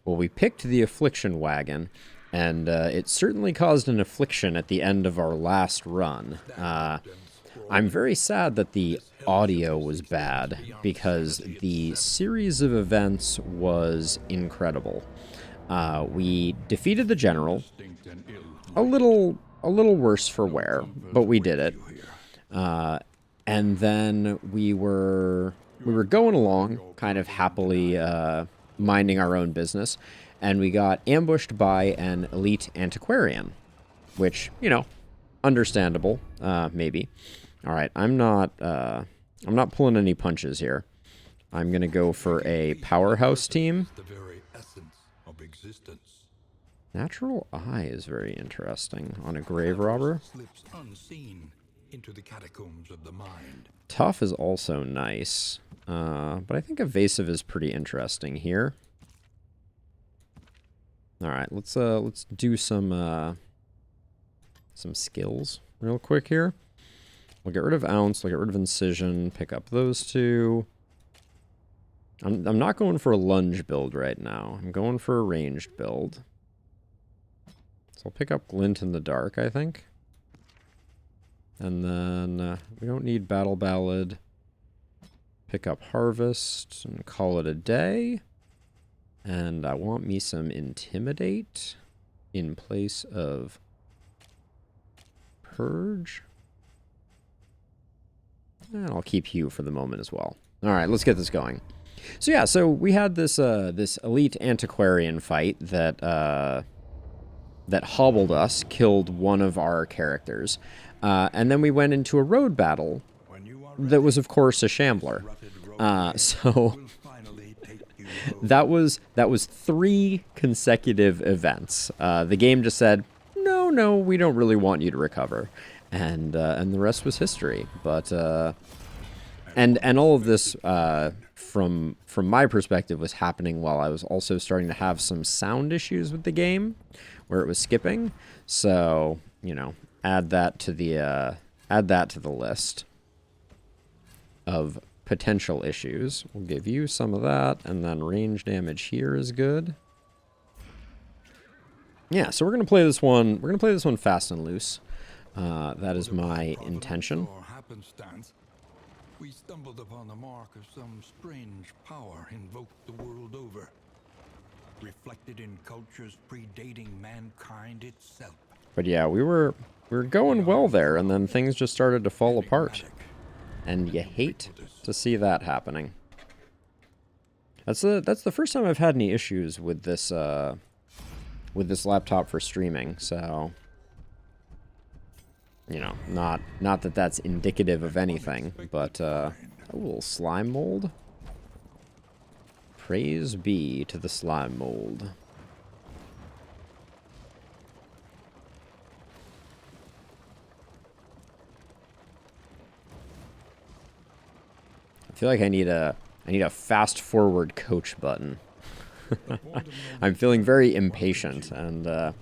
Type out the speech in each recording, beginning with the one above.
Well, we picked the affliction wagon, and it certainly caused an affliction at the end of our last run. I'm very sad that the audio was bad, because the series of events was incredible. We defeated the general, a little worse for wear, but we did it. And then we were going along, kind of happily minding our own business, and we got ambushed by an elite antiquarian, which, you know, understandable, maybe. All right, I'm not pulling any punches here. I'm gonna go for a powerhouse team. Natural Eye is very interesting on a grave robber. Tough is also nice, but I think evasive is pretty interesting here. All right, let's do some skills real quick here. We'll get rid of ounce. We'll get rid of incision. Pick up those two. I'm not going for a lunge build right now. I'm going for a ranged build. So I'll pick up Glint in the Dark, I think. And then we don't need Battle Ballad. Pick up Harvest and call it a day. And I want me some Intimidate in place of Purge. And I'll keep Hue for the moment as well. All right, let's get this going. So yeah, so we had this this elite antiquarian fight that that hobbled us, killed one of our characters, and then we went into a road battle that was, of course, a shambler. So that was 3 consecutive events. The game just said, no, we don't really want you to recover, and the rest was history. But and all of this, from my perspective, was happening while I was also starting to have some sound issues with the game, where it was skipping. So, you know, add that to the list of potential issues. We'll give you some of that, and then range damage here is good. Yeah, so we're gonna play this one. We're gonna play this one fast and loose. That is my intention. We stumbled upon the mark of some strange power invoked the world over, reflected in cultures predating mankind itself. But yeah, we were going well there, and then things just started to fall apart. And you hate to see that happening. That's the first time I've had any issues with this laptop for streaming, so you know, not that that's indicative of anything, but a little slime mold. Praise be to the slime mold. I feel like I need a fast forward coach button. I'm feeling very impatient, and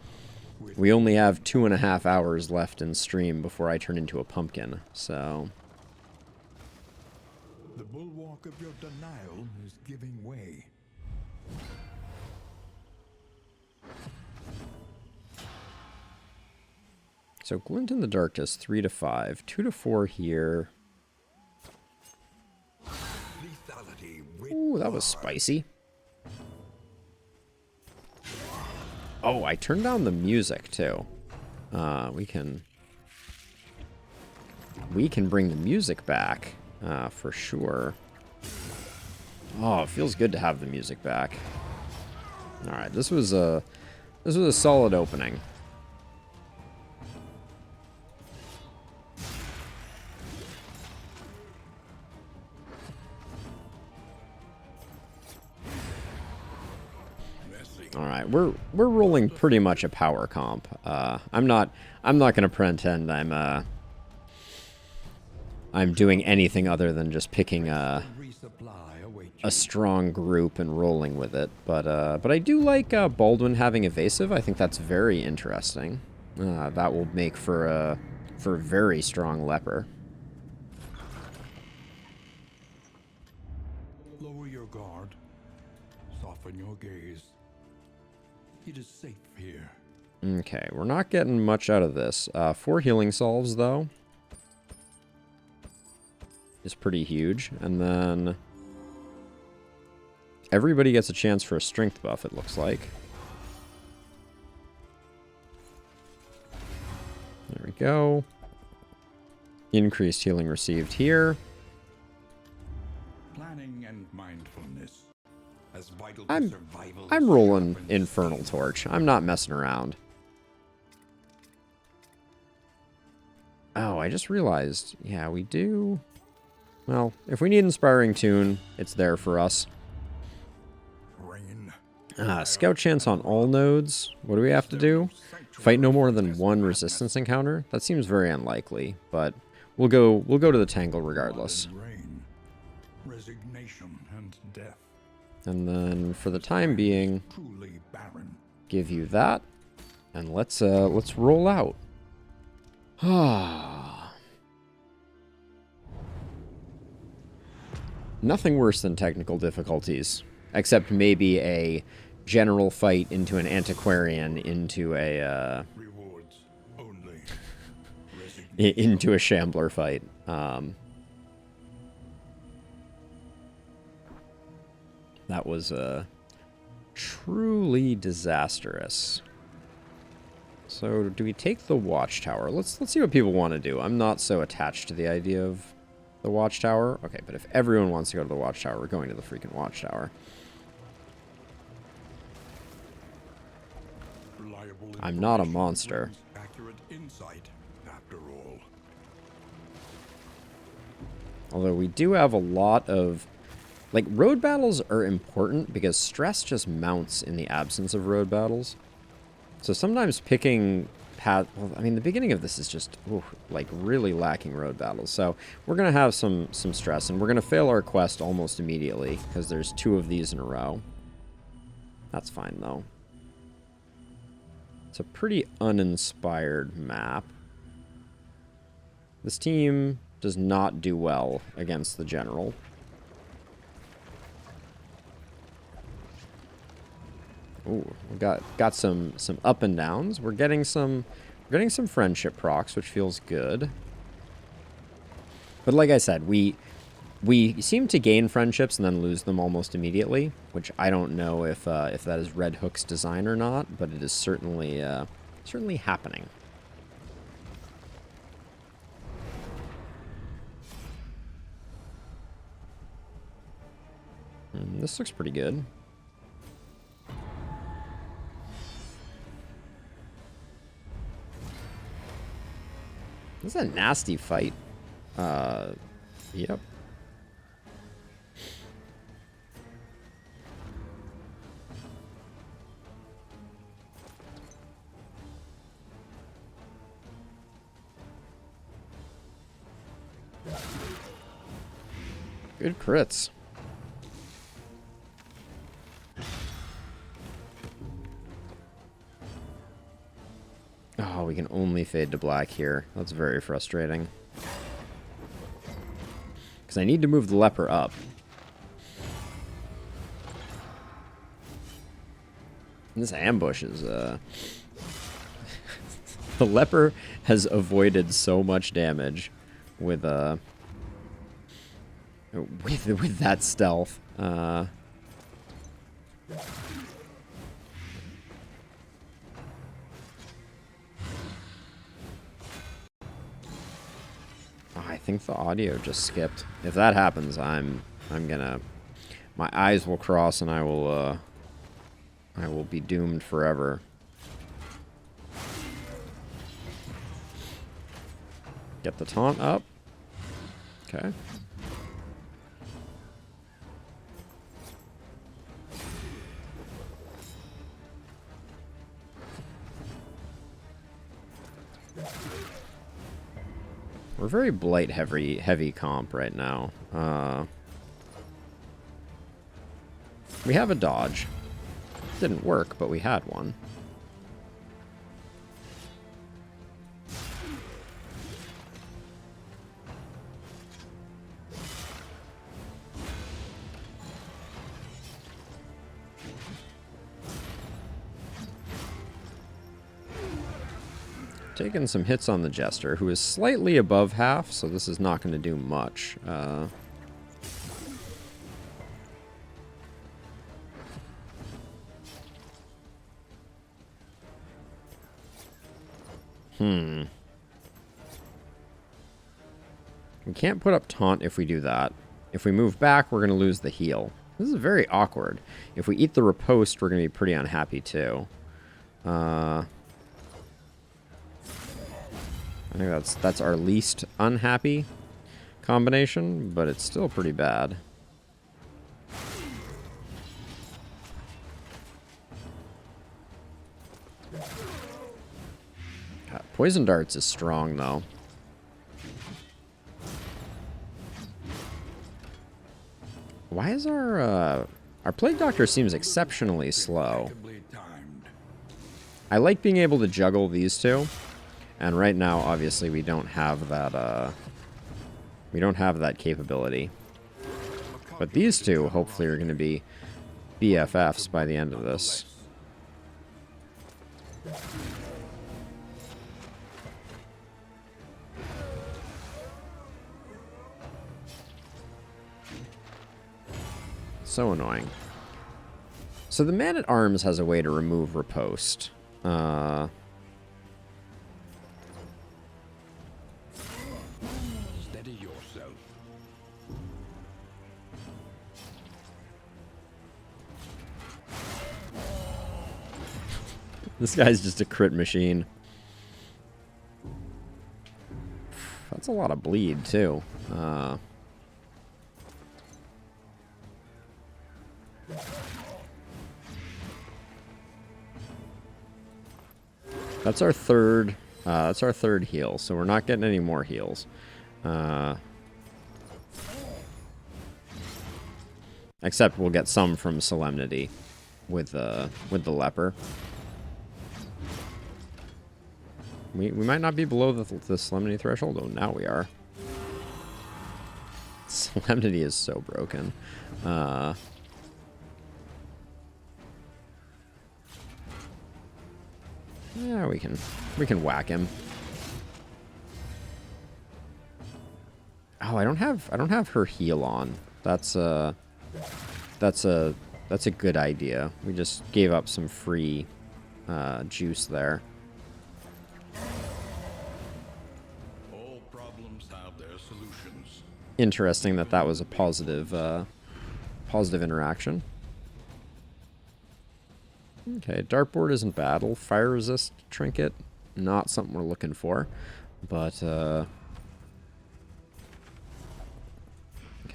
we only have 2.5 hours left in stream before I turn into a pumpkin, so. The bulwark of your denial is giving way. So Glint in the Dark does 3 to 5, 2 to 4 here. Ooh, that was spicy. Oh, I turned down the music too. We can bring the music back for sure. Oh, it feels good to have the music back. All right, this was a solid opening. All right, we're rolling pretty much a power comp. I'm not gonna pretend I'm doing anything other than just picking a strong group and rolling with it. But I do like Baldwin having evasive. I think that's very interesting. That will make for a very strong leper. Lower your guard, soften your gaze. It is safe here. Okay, we're not getting much out of this. 4 healing salves, though, is pretty huge. And then everybody gets a chance for a strength buff, it looks like. There we go. Increased healing received here. Planning and mindfulness. As vital to survival I'm as rolling sharpened Infernal steel. Torch. I'm not messing around. Oh, I just realized. Yeah, we do. Well, if we need Inspiring Tune, it's there for us. Rain. Scout chance on all nodes. What do we have to do? Fight no more than 1 resistance encounter? That seems very unlikely, but we'll go to the Tangle regardless. Rain. Resignation and death. And then for the time being, Truly barren. give you that, and let's roll out. Nothing worse than technical difficulties, except maybe a general fight into an antiquarian into a Rewards only. into a shambler fight. That was truly disastrous. So, do we take the watchtower? Let's see what people want to do. I'm not so attached to the idea of the watchtower. Okay, but if everyone wants to go to the watchtower, we're going to the freaking watchtower. Reliable I'm not a information monster. brings accurate insight, after all. Although we do have a lot of... Like, road battles are important because stress just mounts in the absence of road battles. So sometimes picking path... Well, I mean, the beginning of this is just, like, really lacking road battles. So we're going to have some stress, and we're going to fail our quest almost immediately because there's 2 of these in a row. That's fine, though. It's a pretty uninspired map. This team does not do well against the general. Ooh, we got some up and downs. We're getting some friendship procs, which feels good. But like I said, we seem to gain friendships and then lose them almost immediately, which I don't know if that is Red Hook's design or not, but it is certainly happening. This looks pretty good. This is a nasty fight. Yep. Good crits. Oh, we can only fade to black here. That's very frustrating. Because I need to move the leper up. And this ambush is, the leper has avoided so much damage with that stealth. I think the audio just skipped. If that happens, I'm gonna... My eyes will cross and I will be doomed forever. Get the taunt up. Okay. We're very blight heavy comp right now. We have a dodge. Didn't work, but we had one. taking some hits on the Jester, who is slightly above half, so this is not going to do much. We can't put up taunt if we do that. If we move back, we're going to lose the heal. This is very awkward. If we eat the riposte, we're going to be pretty unhappy too. I think that's our least unhappy combination, but it's still pretty bad. God, Poison Darts is strong though. Why is our Plague Doctor seems exceptionally slow. I like being able to juggle these two, and right now, obviously, we don't have that capability. But these two, hopefully, are going to be BFFs by the end of this. So annoying. So the Man-at-Arms has a way to remove riposte. Steady yourself. This guy's just a crit machine. That's a lot of bleed, too. That's our third heal, so we're not getting any more heals. Except we'll get some from Solemnity with the leper. We might not be below the Solemnity threshold. Oh, now we are. Solemnity is so broken. Yeah, we can whack him. Oh, I don't have her heal on. That's a good idea. We just gave up some free juice there. All problems have their solutions. Interesting that was a positive interaction. Okay, dartboard isn't bad. Fire resist trinket, not something we're looking for, but okay.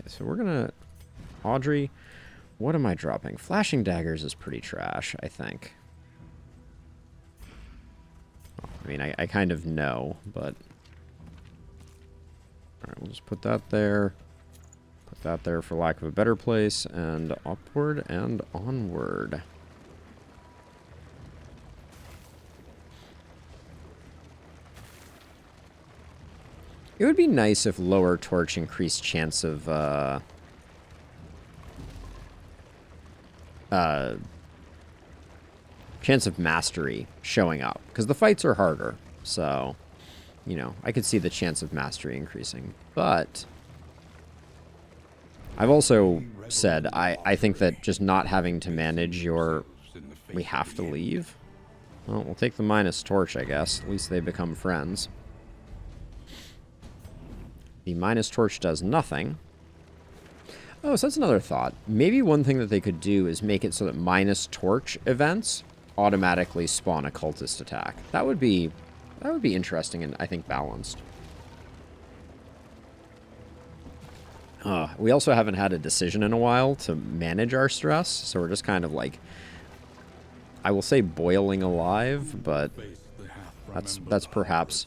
So we're gonna Audrey. What am I dropping? Flashing daggers is pretty trash, I think. I mean, I kind of know, but all right, we'll just put that there. Put that there for lack of a better place, and upward and onward. It would be nice if lower torch increased chance of mastery showing up, because the fights are harder. So, you know, I could see the chance of mastery increasing. But I've also said I think that just not having to manage your we have to leave. Well, we'll take the minus torch, I guess. At least they become friends. The minus torch does nothing. Oh, so that's another thought. Maybe one thing that they could do is make it so that minus torch events automatically spawn a cultist attack. That would be interesting and I think balanced. We also haven't had a decision in a while to manage our stress, so we're just kind of like, I will say boiling alive, but that's perhaps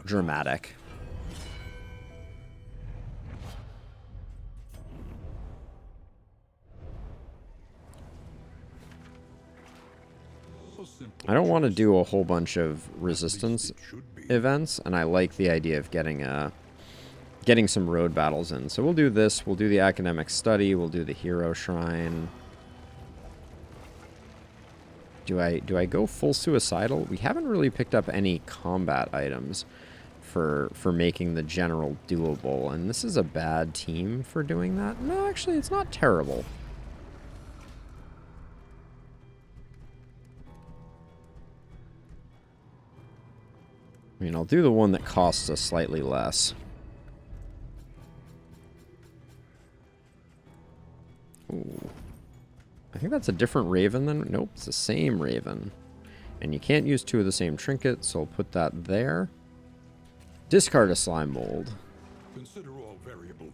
dramatic. I don't want to do a whole bunch of resistance events, and I like the idea of getting some road battles in. So we'll do this. We'll do the academic study. We'll do the hero shrine. Do I go full suicidal? We haven't really picked up any combat items for making the general doable, and this is a bad team for doing that. No, actually, it's not terrible. I mean, I'll do the one that costs us slightly less. Ooh. I think that's a different raven then. Nope, it's the same raven. And you can't use two of the same trinkets, so I'll put that there. Discard a slime mold. Consider all variables,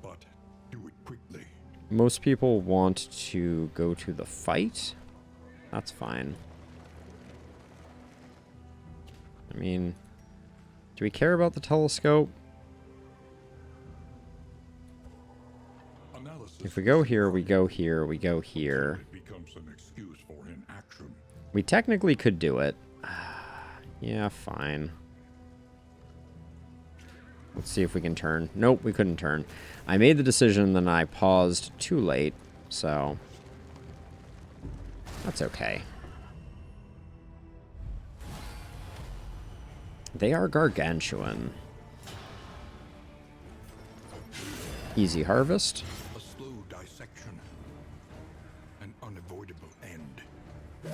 but do it quickly. Most people want to go to the fight. That's fine. I mean, do we care about the telescope? If we go here, we go here, we go here. It becomes an excuse for inaction. We technically could do it. Yeah, fine. Let's see if we can turn. Nope, we couldn't turn. I made the decision, then I paused too late, so that's okay. They are gargantuan. Easy harvest. A slow dissection. An unavoidable end. I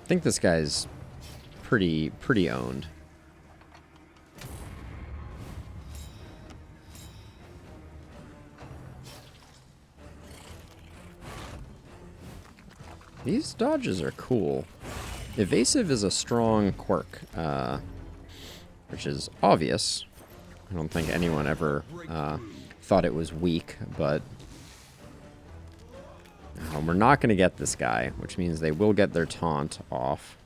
think this guy's pretty owned. These dodges are cool. Evasive is a strong quirk, which is obvious. I don't think anyone ever thought it was weak, but we're not going to get this guy, which means they will get their taunt off.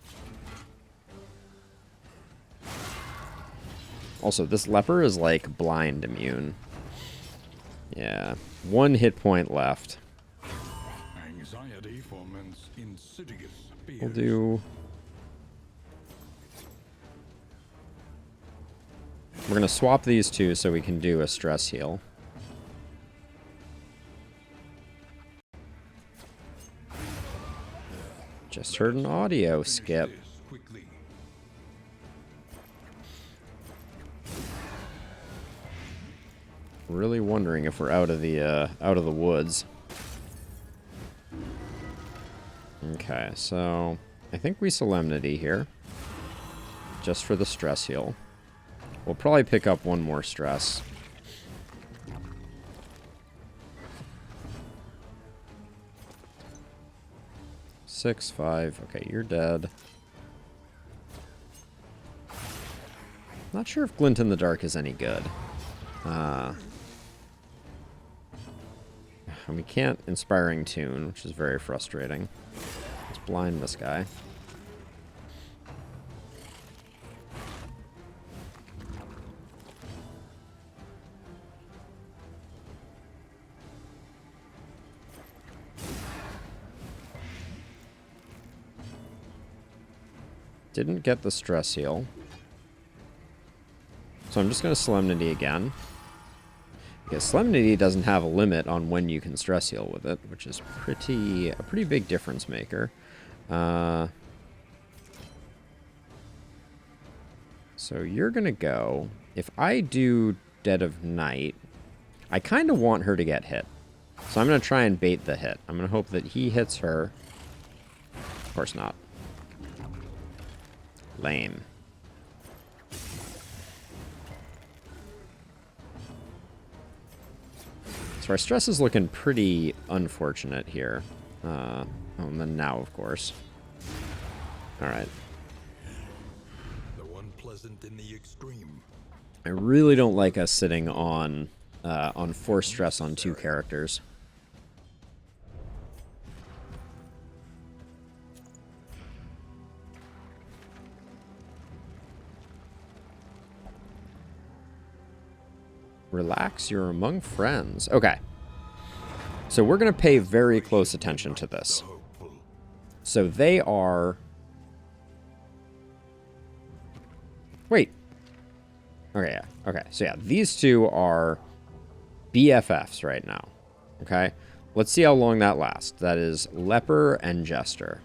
Also, this leper is like blind immune. Yeah, 1 hit point left. Anxiety foments insidious fears. We'll do... We're going to swap these two so we can do a stress heal. Just heard an audio skip. Really wondering if we're out of the woods. Okay, so I think we Solemnity here, just for the stress heal. We'll probably pick up one more stress. Six, 5. Okay, you're dead. Not sure if Glint in the Dark is any good. And we can't Inspiring Tune, which is very frustrating. Let's blind this guy. Didn't get the stress heal. So I'm just going to Solemnity again. Because Solemnity doesn't have a limit on when you can stress heal with it, which is a pretty big difference maker. So you're going to go. If I do Dead of Night, I kind of want her to get hit. So I'm going to try and bait the hit. I'm going to hope that he hits her. Of course not. Lame. So our stress is looking pretty unfortunate here. And then now, of course. Alright. Though unpleasant in the extreme. I really don't like us sitting on 4 stress on 2 characters. Relax, you're among friends. Okay. So we're going to pay very close attention to this. So they are... Wait. Okay, yeah. Okay, so yeah, these two are BFFs right now. Okay? Let's see how long that lasts. That is Leper and Jester.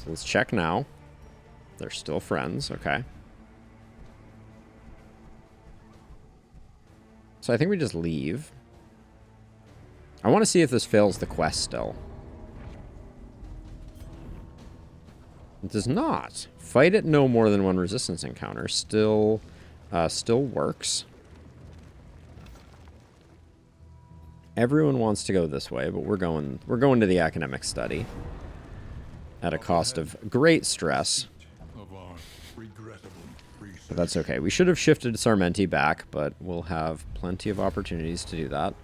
Let's check now. They're still friends. Okay. So I think we just leave. I want to see if this fails the quest still. It does not. Fight at no more than one resistance encounter. Still works. Everyone wants to go this way, but we're going to the academic study. At a cost of great stress. But that's okay. We should have shifted Sarmenti back, but we'll have plenty of opportunities to do that.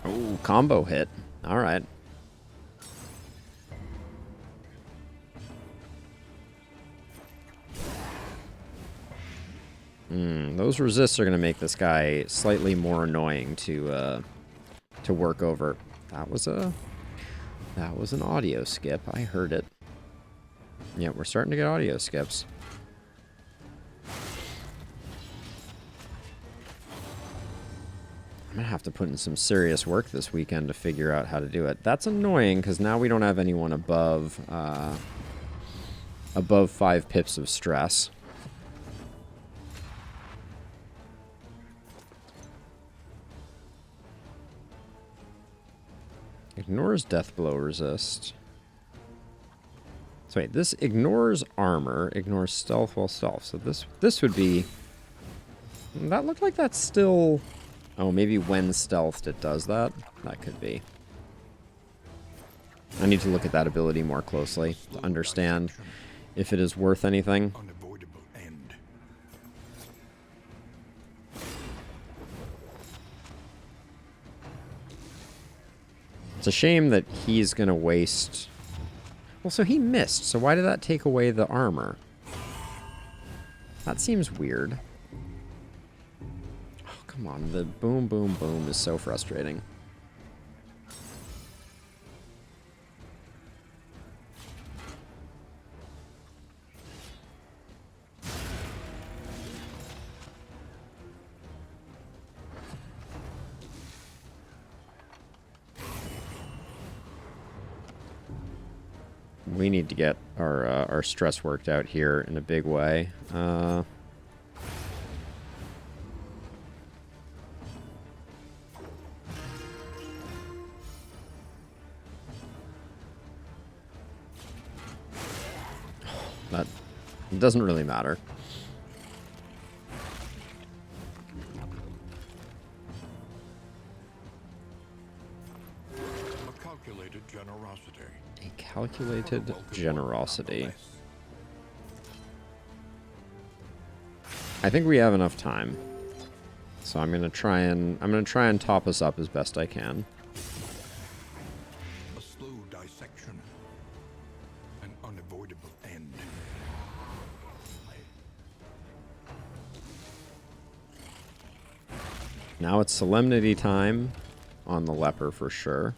Oh, combo hit. All right. Those resists are going to make this guy slightly more annoying to work over. That was an audio skip. I heard it. Yeah, we're starting to get audio skips. I'm going to have to put in some serious work this weekend to figure out how to do it. That's annoying because now we don't have anyone above 5 pips of stress. Ignores death blow resist. So wait, this ignores armor, ignores stealth while stealth. So this would be... That looked like that's still... Oh, maybe when stealthed it does that? That could be. I need to look at that ability more closely to understand if it is worth anything. It's a shame that he's going to waste... Well, so he missed, so why did that take away the armor? That seems weird. Oh, come on, the boom, boom, boom is so frustrating. We need to get our stress worked out here in a big way. That doesn't really matter. A calculated generosity. A calculated generosity. I think we have enough time. So I'm gonna try and top us up as best I can. A slow dissection. An unavoidable end. Now it's solemnity time on the leper for sure.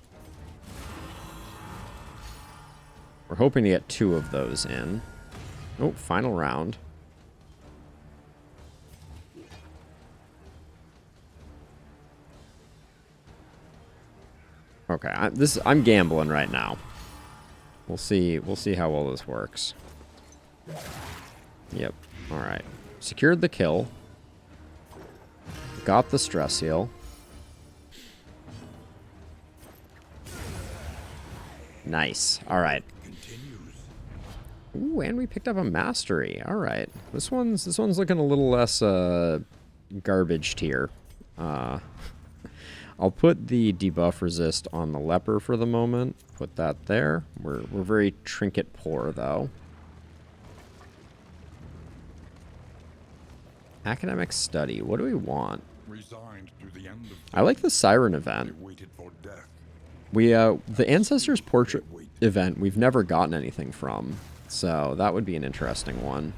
We're hoping to get 2 of those in. Oh, final round. Okay, I'm gambling right now. We'll see how well this works. Yep. All right. Secured the kill. Got the stress heal. Nice. All right. Ooh, and we picked up a mastery. All right. This one's looking a little less garbage tier. I'll put the debuff resist on the leper for the moment. Put that there. We're very trinket poor though. Academic study. What do we want? Resigned to the end of I like the siren event. waited for death. We the ancestors portrait event we've never gotten anything from, so that would be an interesting one.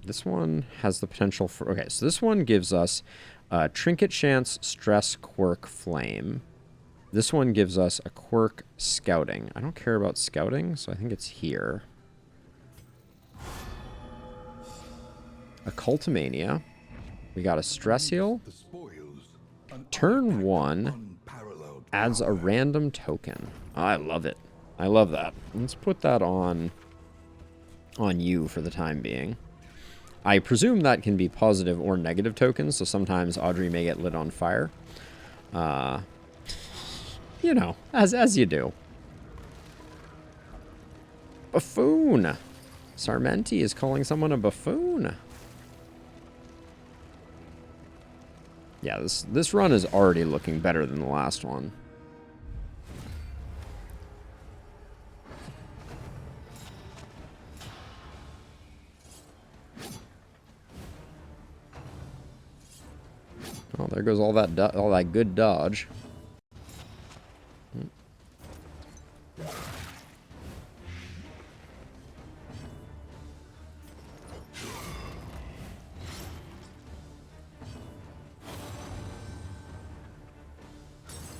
This one has the potential for... Okay, so this one gives us Trinket Chance, Stress, Quirk, Flame. This one gives us a Quirk, Scouting. I don't care about Scouting, so I think it's here. A Cultimania. We got a Stress Heal. Turn 1 adds a random token. Oh, I love it. I love that. Let's put that on you for the time being. I presume that can be positive or negative tokens, so sometimes Audrey may get lit on fire. You know, as you do. Buffoon! Sarmenti is calling someone a buffoon. Yeah, this run is already looking better than the last one. Oh, there goes all that good dodge.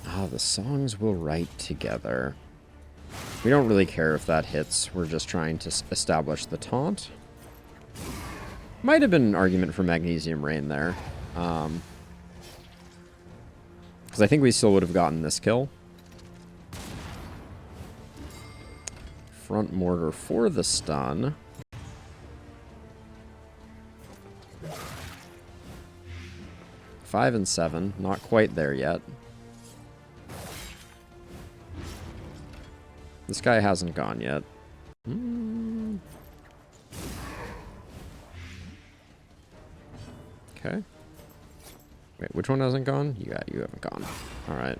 Ah, the songs will write together. We don't really care if that hits. We're just trying to establish the taunt. Might have been an argument for Magnesium Rain there. Because I think we still would have gotten this kill. Front Mortar for the stun. Five and 7, not quite there yet. This guy hasn't gone yet. Okay. Wait, which one hasn't gone? You haven't gone. Alright.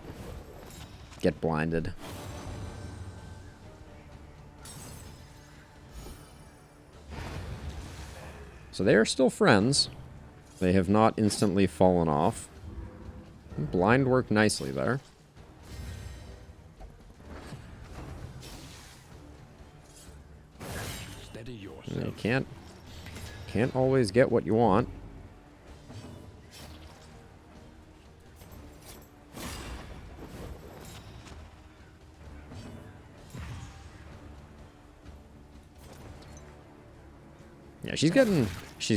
Get blinded. So they are still friends. They have not instantly fallen off. Blind worked nicely there. Steady yourself. You can't always get what you want. Yeah, she's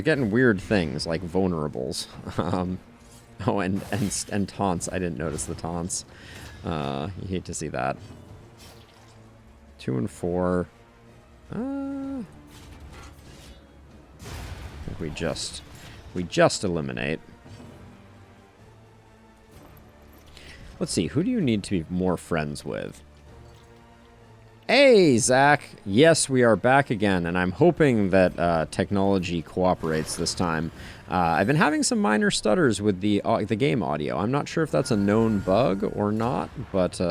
getting weird things like vulnerables. Oh, and taunts. I didn't notice the taunts. You hate to see that. 2 and 4. I think we just eliminate. Let's see. Who do you need to be more friends with? Hey, Zach. Yes, we are back again, and I'm hoping that technology cooperates this time. I've been having some minor stutters with the game audio. I'm not sure if that's a known bug or not, but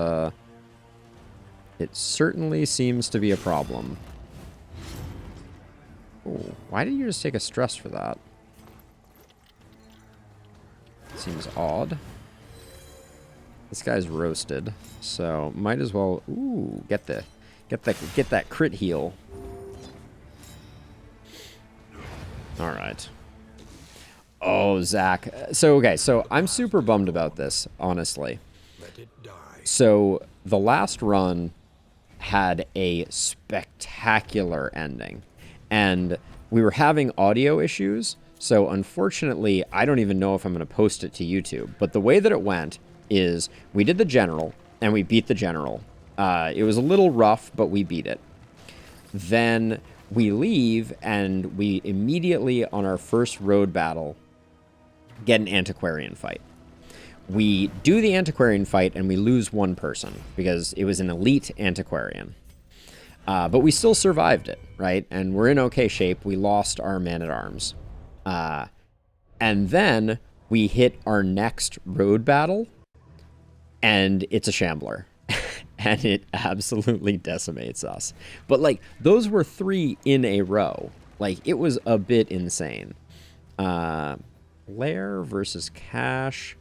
it certainly seems to be a problem. Ooh, why did you just take a stress for that? Seems odd. This guy's roasted, so might as well. Ooh, get that crit heal. All right. Oh, Zach. So okay, so I'm super bummed about this, honestly. Let it die. So the last run had a spectacular ending, and we were having audio issues. So unfortunately, I don't even know if I'm going to post it to YouTube. But the way that it went is we did the general, and we beat the general. It was a little rough, but we beat it. Then we leave, and we immediately, on our first road battle, get an antiquarian fight. We do the antiquarian fight, and we lose one person, because it was an elite antiquarian. But we still survived it, right? And we're in okay shape. We lost our man-at-arms. And then we hit our next road battle, and it's a shambler. And it absolutely decimates us. But, like, those were 3 in a row. Like, it was a bit insane. Lair versus Cash.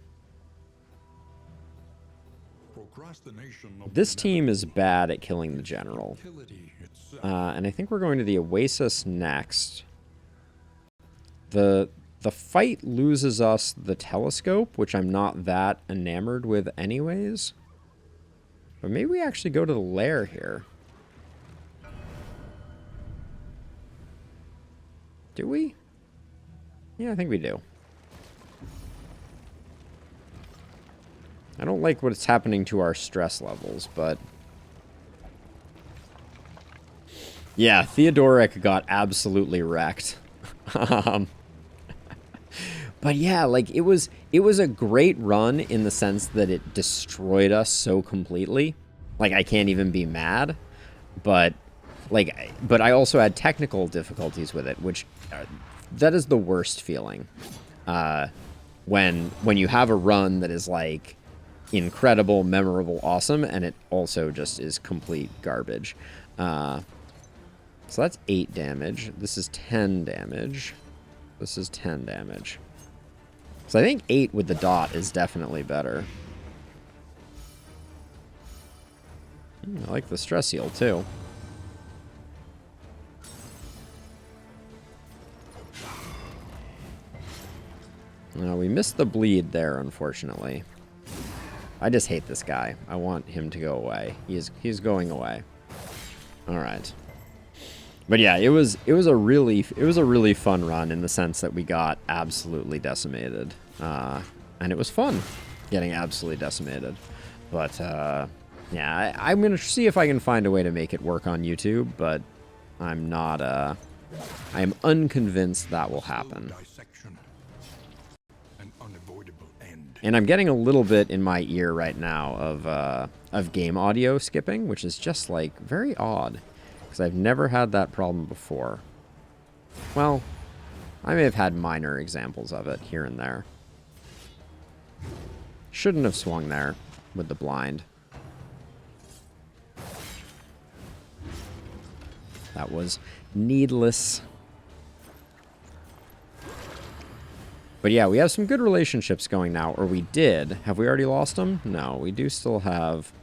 This team is bad at killing the general. And I think we're going to the Oasis next. The fight loses us the telescope, which I'm not that enamored with anyways. But maybe we actually go to the lair here. Do we? Yeah, I think we do. I don't like what's happening to our stress levels, but... Yeah, Theodoric got absolutely wrecked. But yeah, like, it was a great run in the sense that it destroyed us so completely. Like, I can't even be mad. But, like, but I also had technical difficulties with it, which... that is the worst feeling. When you have a run that is, like, incredible, memorable, awesome, and it also just is complete garbage. So that's 8 damage. This is 10 damage. This is 10 damage. So I think 8 with the dot is definitely better. I like the stress heal, too. No, we missed the bleed there, unfortunately. I just hate this guy. I want him to go away. He's going away. All right. But yeah, it was a really fun run in the sense that we got absolutely decimated, and it was fun getting absolutely decimated. But yeah, I'm gonna see if I can find a way to make it work on YouTube, but I'm not. I am unconvinced that will happen. And I'm getting a little bit in my ear right now of game audio skipping, which is just like very odd. Because I've never had that problem before. Well, I may have had minor examples of it here and there. Shouldn't have swung there with the blind. That was needless. But yeah, we have some good relationships going now, or we did. Have we already lost them? No, we do still have...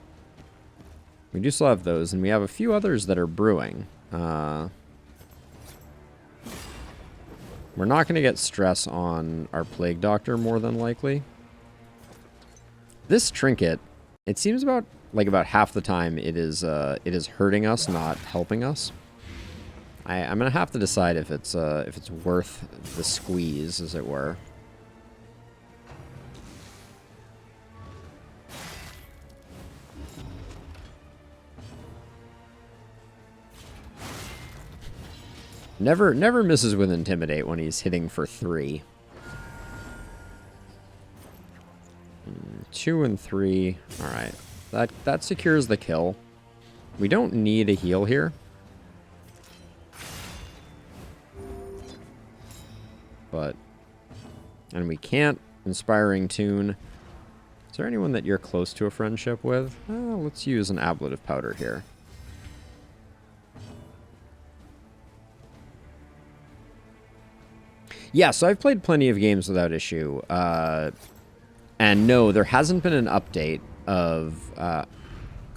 We do still have those, and we have a few others that are brewing. We're not going to get stress on our Plague Doctor, more than likely. This trinket, it seems about half the time it is hurting us, not helping us. I'm going to have to decide if it's worth the squeeze, as it were. Never misses with Intimidate when he's hitting for 3. 2 and 3. Alright. That secures the kill. We don't need a heal here. But... And we can't Inspiring Tune. Is there anyone that you're close to a friendship with? Let's use an ablative powder here. Yeah, so I've played plenty of games without issue. And no, there hasn't been an update of...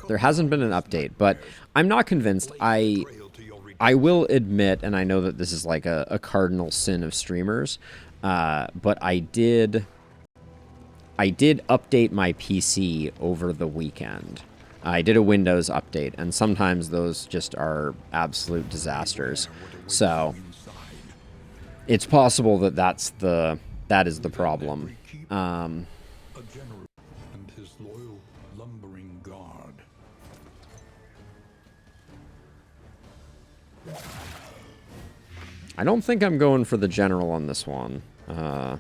there hasn't been an update, but I'm not convinced. I will admit, and I know that this is like a cardinal sin of streamers, but I did update my PC over the weekend. I did a Windows update, and sometimes those just are absolute disasters. So... It's possible that that is the problem. A general and his loyal lumbering guard. I don't think I'm going for the general on this one. I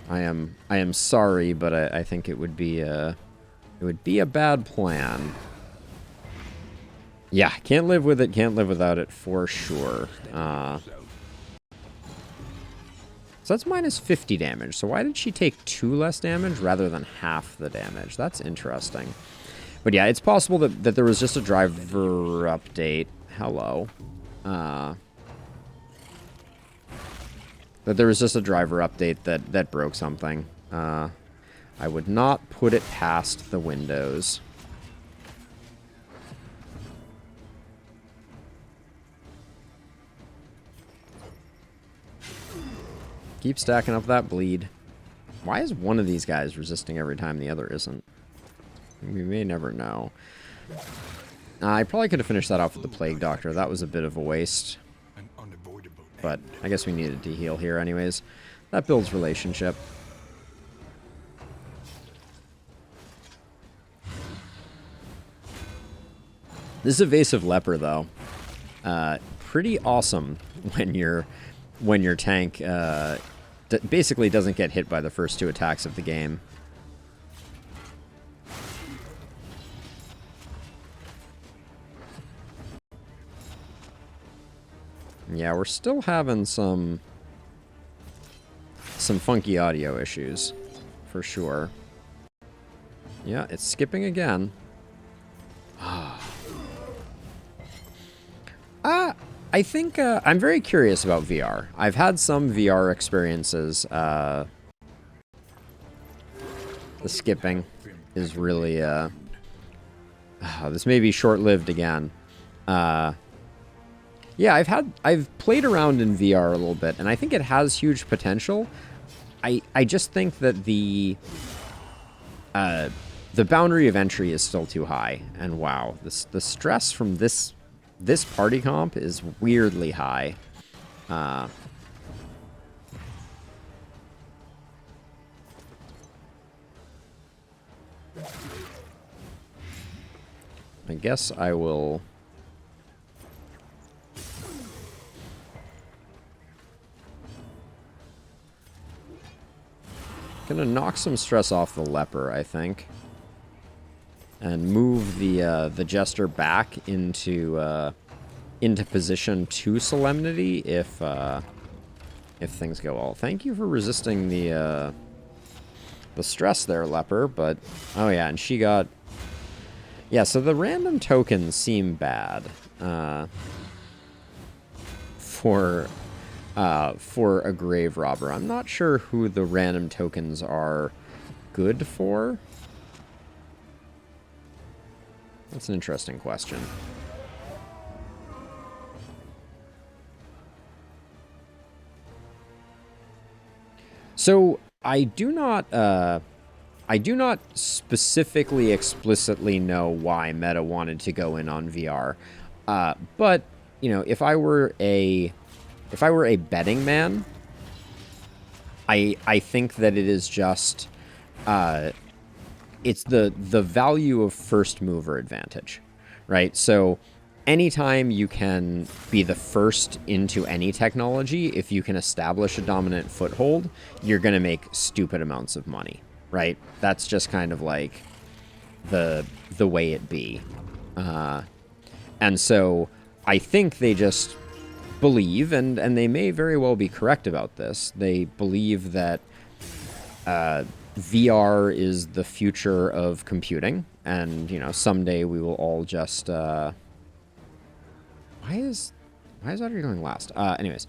am sorry, but I think it would be a bad plan. Yeah, can't live with it, can't live without it for sure. So that's minus 50 damage. So why did she take 2 less damage rather than half the damage? That's interesting. But yeah, it's possible that there was just a driver update. Hello. That there was just a driver update that broke something. I would not put it past the Windows. Keep stacking up that bleed. Why is one of these guys resisting every time the other isn't? We may never know. I probably could have finished that off with the Plague Doctor. That was a bit of a waste. But I guess we needed to heal here anyways. That builds relationship. This evasive leper, though, pretty awesome when your tank basically doesn't get hit by the first 2 attacks of the game. Yeah, we're still having some funky audio issues, for sure. Yeah, it's skipping again. I think I'm very curious about VR. I've had some VR experiences. The skipping is really this may be short-lived again. Yeah, I've played around in VR a little bit, and I think it has huge potential. I just think that the boundary of entry is still too high, and wow, the stress from this party comp is weirdly high. I guess I will... Gonna knock some stress off the leper, I think. And move the Jester back into position to Solemnity if things go well. Thank you for resisting the stress there, Leper, but oh yeah, and she got... Yeah, so the random tokens seem bad for a grave robber. I'm not sure who the random tokens are good for. That's an interesting question. So I do not specifically explicitly know why Meta wanted to go in on VR, but you know, if I were a betting man, I think that it is just it's the value of first mover advantage, right? So anytime you can be the first into any technology, if you can establish a dominant foothold, you're going to make stupid amounts of money, right? That's just kind of like the way it be. And so I think they just believe, and they may very well be correct about this, they believe that VR is the future of computing, and, you know, someday we will all just... Why is Audrey going last? Anyways,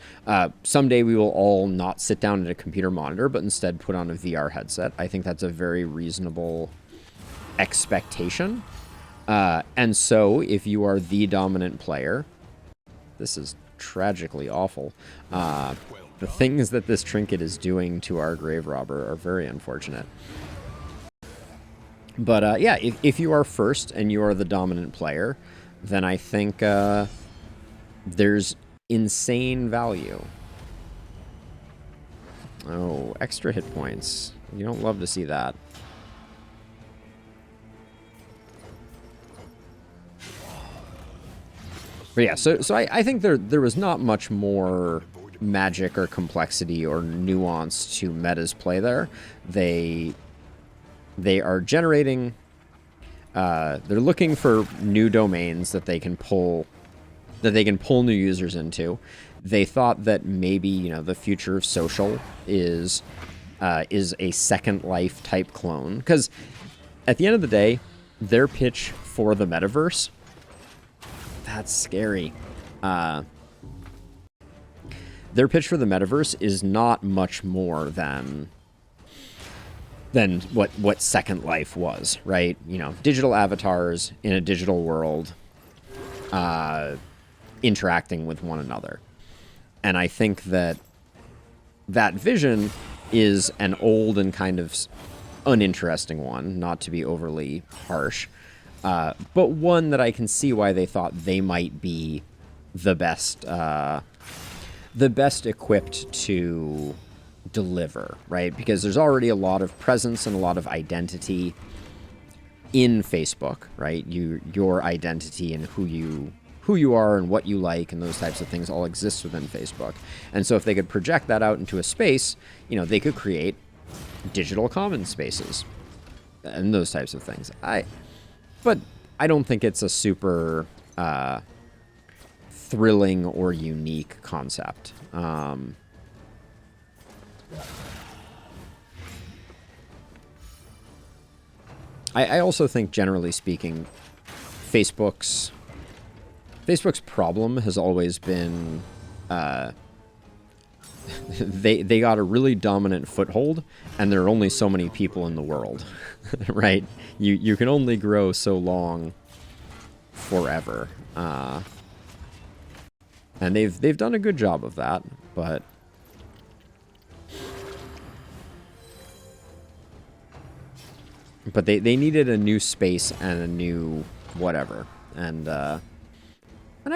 someday we will all not sit down at a computer monitor, but instead put on a VR headset. I think that's a very reasonable expectation. And so, if you are the dominant player, this is tragically awful. The things that this trinket is doing to our grave robber are very unfortunate. But yeah, if you are first and you are the dominant player, then I think there's insane value. Oh, extra hit points. You don't love to see that. But yeah, so I think there was not much more magic or complexity or nuance to Meta's play there. They are generating... they're looking for new domains that they can pull new users into. They thought that maybe, you know, the future of social is a Second Life type clone, because at the end of the day, their pitch for the metaverse, that's scary. Their pitch for the metaverse is not much more than what Second Life was, right? You know, digital avatars in a digital world, interacting with one another. And I think that that vision is an old and kind of uninteresting one, not to be overly harsh, but one that I can see why they thought they might be the best equipped to deliver, right? Because there's already a lot of presence and a lot of identity in Facebook, right? Your identity and who you are and what you like and those types of things all exist within Facebook. And so if they could project that out into a space, they could create digital common spaces and those types of things. But I don't think it's a super thrilling or unique concept. I also think, generally speaking, Facebook's problem has always been they got a really dominant foothold, and there are only so many people in the world, right? You can only grow so long forever, and they've done a good job of that, but. But they needed a new space and a new whatever, and I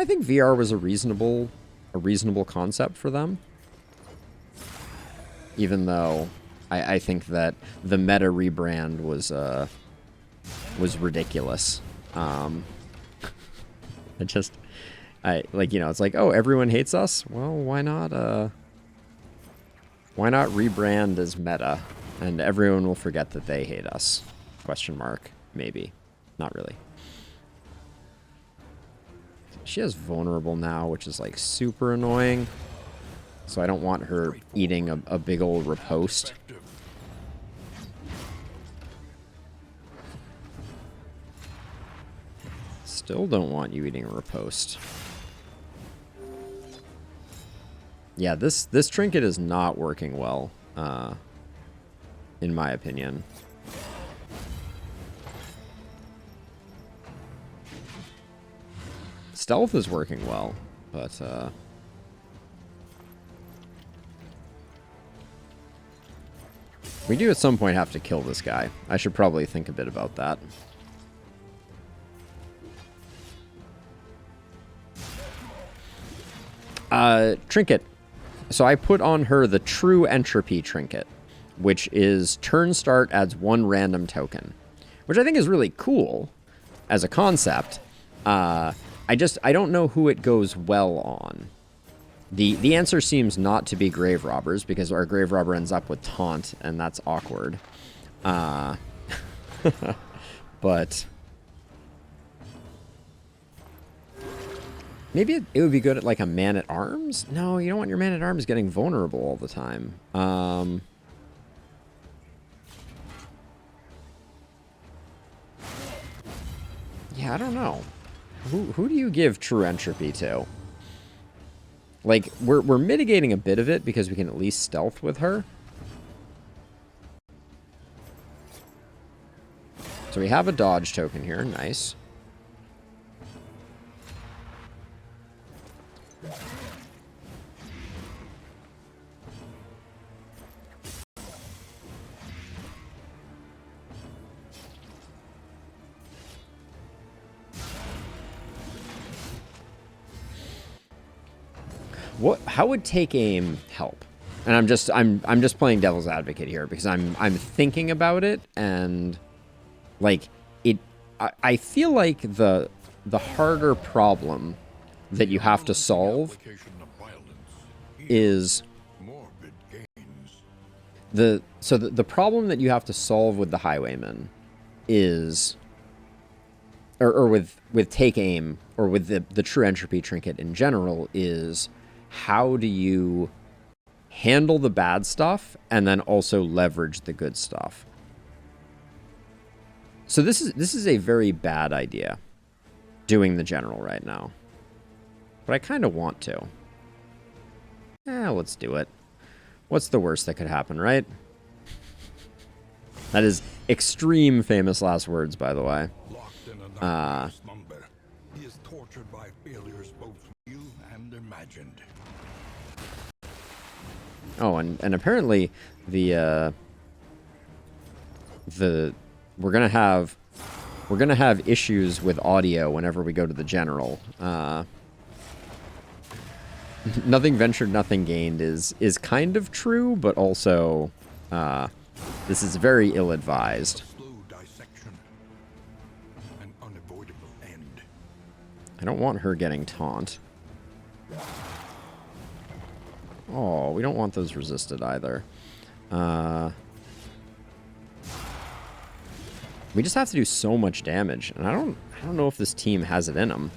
think VR was a reasonable concept for them. Even though I think that the Meta rebrand was ridiculous. It's like, oh, everyone hates us. Well, why not rebrand as Meta, and everyone will forget that they hate us. Question mark, maybe. Not really. She has vulnerable now, which is like super annoying. So I don't want her eating a big old riposte. Still don't want you eating a riposte. Yeah, this trinket is not working well, in my opinion. Stealth is working well, but we do at some point have to kill this guy. I should probably think a bit about that. Trinket. So I put on her the True Entropy trinket, which is turn start adds 1 random token, which I think is really cool as a concept. I don't know who it goes well on. The answer seems not to be grave robbers, because our grave robber ends up with taunt, and that's awkward. But maybe it would be good at like a man-at-arms? No, you don't want your man-at-arms getting vulnerable all the time. Yeah, I don't know. Who do you give True Entropy to? Like, we're mitigating a bit of it because we can at least stealth with her. So we have a dodge token here. Nice. How would take aim help? And I'm just playing devil's advocate here because I'm thinking about it, and like I feel like the harder problem that you have to solve is the problem that you have to solve with the highwayman is or with take aim, or with the True Entropy trinket in general, is how do you handle the bad stuff and then also leverage the good stuff? So this is a very bad idea, doing the general right now. But I kind of want to. Let's do it. What's the worst that could happen, right? That is extreme famous last words, by the way. Locked in a nightmare slumber, he is tortured by failures both real and imagined. Oh, and apparently the we're gonna have issues with audio whenever we go to the general. Nothing ventured, nothing gained is kind of true, but also this is very ill-advised. Slow dissection. An unavoidable end. I don't want her getting taunt. Oh, we don't want those resisted either. We just have to do so much damage, and I don't know if this team has it in them.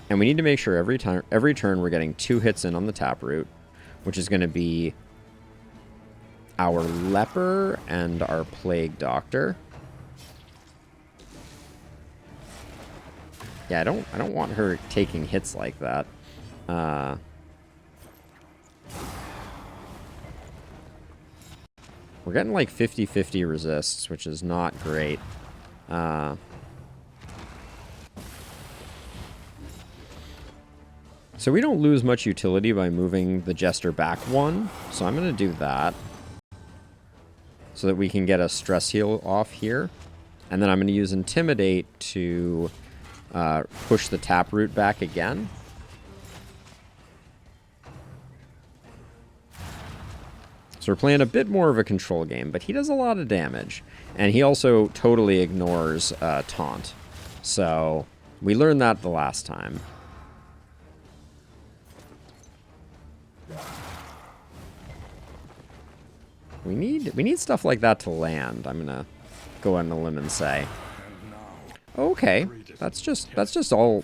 And we need to make sure every turn we're getting 2 hits in on the taproot, which is going to be our leper and our plague doctor. Yeah, I don't want her taking hits like that. We're getting like 50-50 resists, which is not great. So we don't lose much utility by moving the Jester back 1. So I'm going to do that. So that we can get a stress heal off here. And then I'm going to use Intimidate to push the taproot back again. So we're playing a bit more of a control game, but he does a lot of damage. And he also totally ignores taunt. So we learned that the last time. We need stuff like that to land. I'm gonna go on a limb and say, okay, that's just all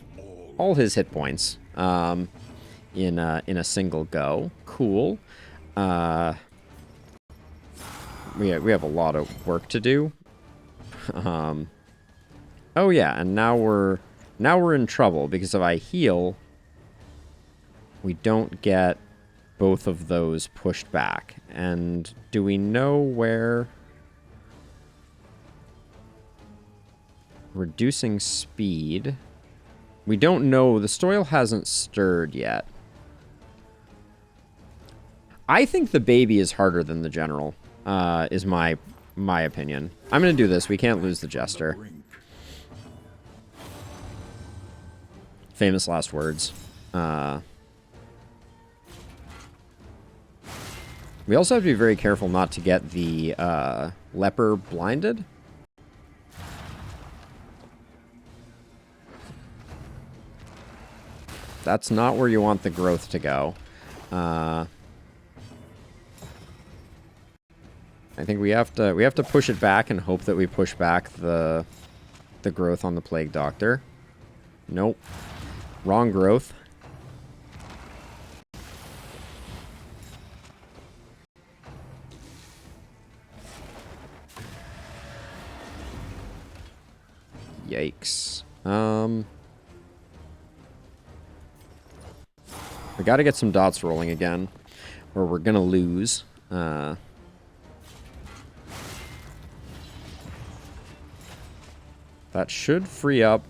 his hit points in a single go. Cool. We have a lot of work to do. Oh yeah, and now we're in trouble because if I heal, we don't get both of those pushed back. And do we know where reducing speed? We don't know. The Stoil hasn't stirred yet. I think the baby is harder than the general. Is my opinion. I'm gonna do this. We can't lose the Jester. Famous last words. We also have to be very careful not to get the leper blinded. That's not where you want the growth to go. I think we have to push it back and hope that we push back the growth on the plague doctor. Nope. Wrong growth. Yikes. We got to get some dots rolling again, or we're gonna lose. That should free up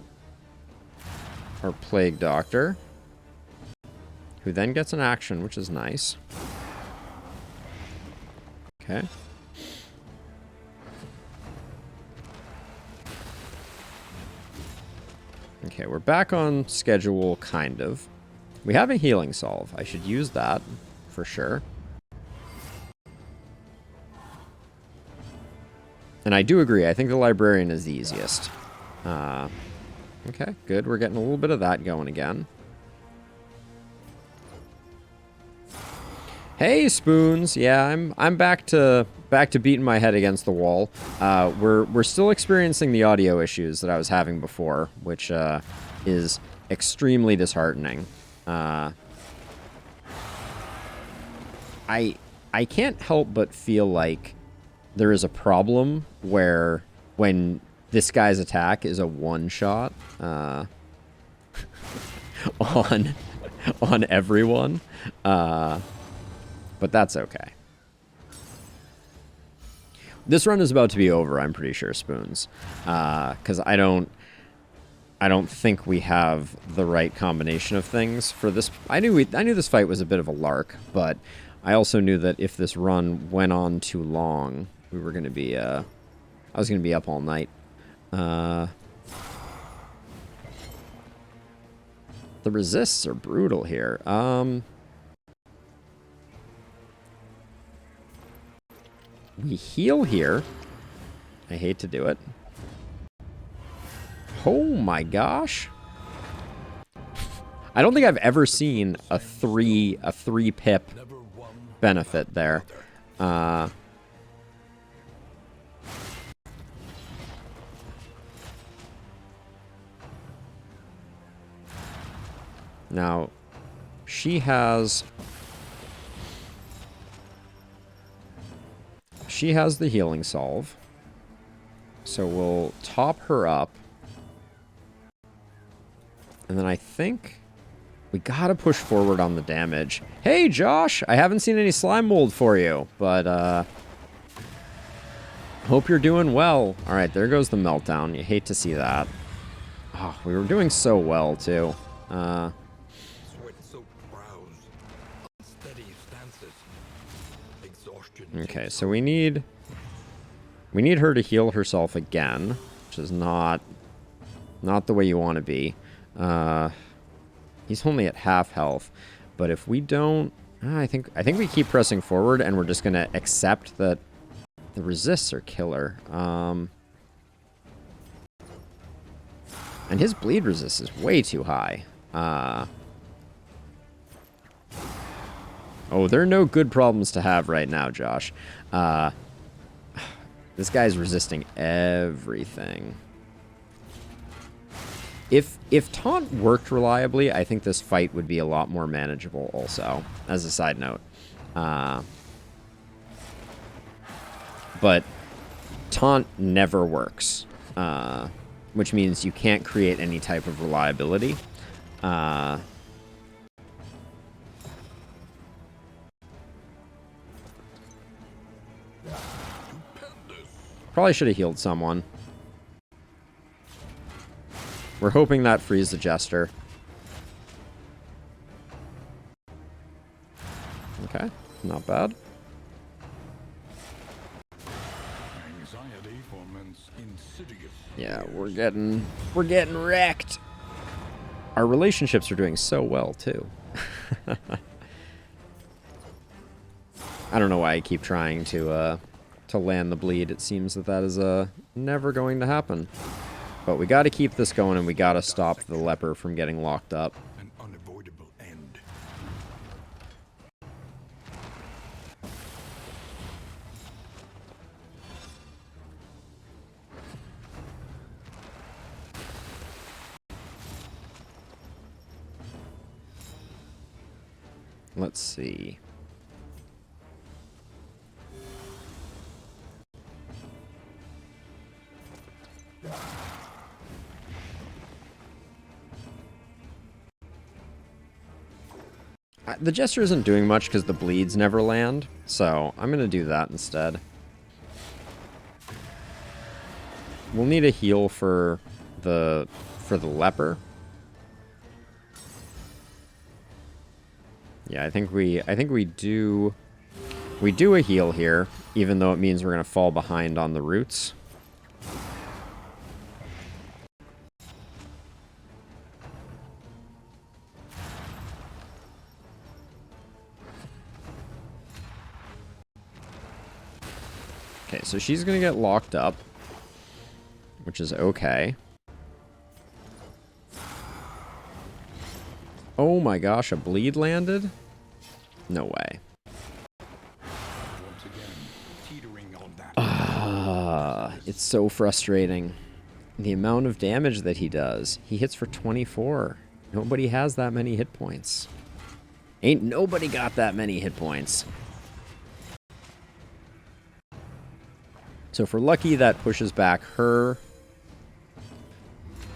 our plague doctor, who then gets an action, which is nice. Okay. Okay, we're back on schedule, kind of. We have a healing solve. I should use that, for sure. And I do agree. I think the librarian is the easiest. Okay, good. We're getting a little bit of that going again. Hey, Spoons. Yeah, I'm back to beating my head against the wall. We're still experiencing the audio issues that I was having before, which is extremely disheartening. I can't help but feel like there is a problem where when this guy's attack is a one-shot on everyone, but that's okay. This run is about to be over, I'm pretty sure, Spoons, because I don't I don't think we have the right combination of things for this. I knew this fight was a bit of a lark, but I also knew that if this run went on too long, we were going to be, I was going to be up all night. The resists are brutal here. We heal here. I hate to do it. Oh my gosh. I don't think I've ever seen a three pip benefit there. Now, she has the healing salve. So we'll top her up. And then I think we gotta push forward on the damage. Hey, Josh! I haven't seen any slime mold for you, but, hope you're doing well. Alright, there goes the meltdown. You hate to see that. Oh, we were doing so well, too. Okay, so we need her to heal herself again, which is not the way you want to be. He's only at half health, but if we don't, I think we keep pressing forward, and we're just gonna accept that the resists are killer. And his bleed resist is way too high. Oh, there are no good problems to have right now, Josh. This guy's resisting everything. If taunt worked reliably, I think this fight would be a lot more manageable also, as a side note. But taunt never works, which means you can't create any type of reliability. Probably should have healed someone. We're hoping that frees the Jester. Okay, not bad. Yeah, we're getting wrecked. Our relationships are doing so well too. I don't know why I keep trying to land the bleed. It seems that is never going to happen. But we got to keep this going, and we got to stop the leper from getting locked up. An unavoidable end. Let's see. The Jester isn't doing much because the bleeds never land, so I'm going to do that instead. We'll need a heal for the leper. Yeah, I think we do a heal here, even though it means we're going to fall behind on the roots. Okay, so she's going to get locked up, which is okay. Oh my gosh, a bleed landed? No way. It's so frustrating. The amount of damage that he does. He hits for 24. Nobody has that many hit points. Ain't nobody got that many hit points. So if we're lucky, that pushes back her.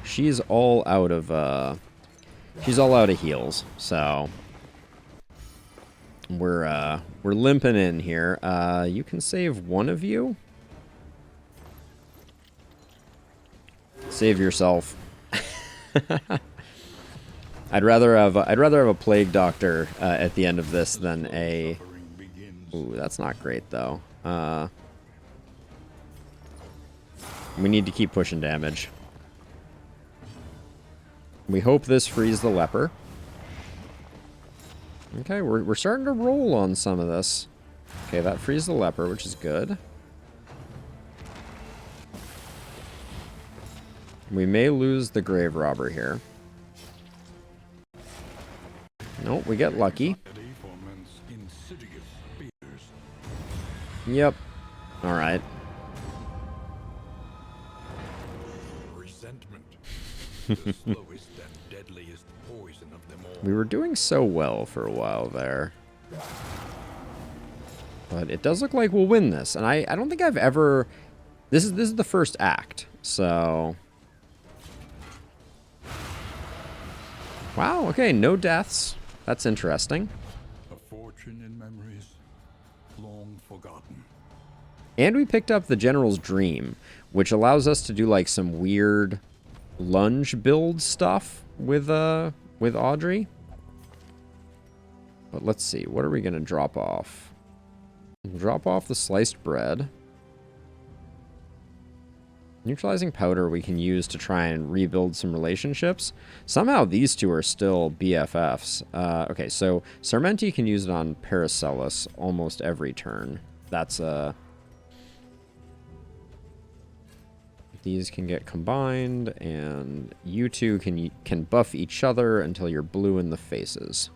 She's all out of heals, so we're limping in here. You can save one of you. Save yourself. I'd rather have a plague doctor at the end of this than a. Ooh, that's not great though. We need to keep pushing damage. We hope this frees the leper. Okay, we're starting to roll on some of this. Okay, that frees the leper, which is good. We may lose the grave robber here. Nope, we get lucky. Yep. Alright. Resentment. The slowest and deadliest poison of them all. We were doing so well for a while there. But it does look like we'll win this. And I don't think I've ever... This is the first act, so... Wow, okay, no deaths. That's interesting. A fortune in memories long forgotten. And we picked up the General's Dream, which allows us to do like some weird lunge build stuff with Audrey. But let's see, what are we gonna drop off? We'll drop off the sliced bread. Neutralizing powder we can use to try and rebuild some relationships. Somehow these two are still BFFs. Okay, so Sarmenti can use it on Paracelsus almost every turn. That's these can get combined, and you two can buff each other until you're blue in the faces.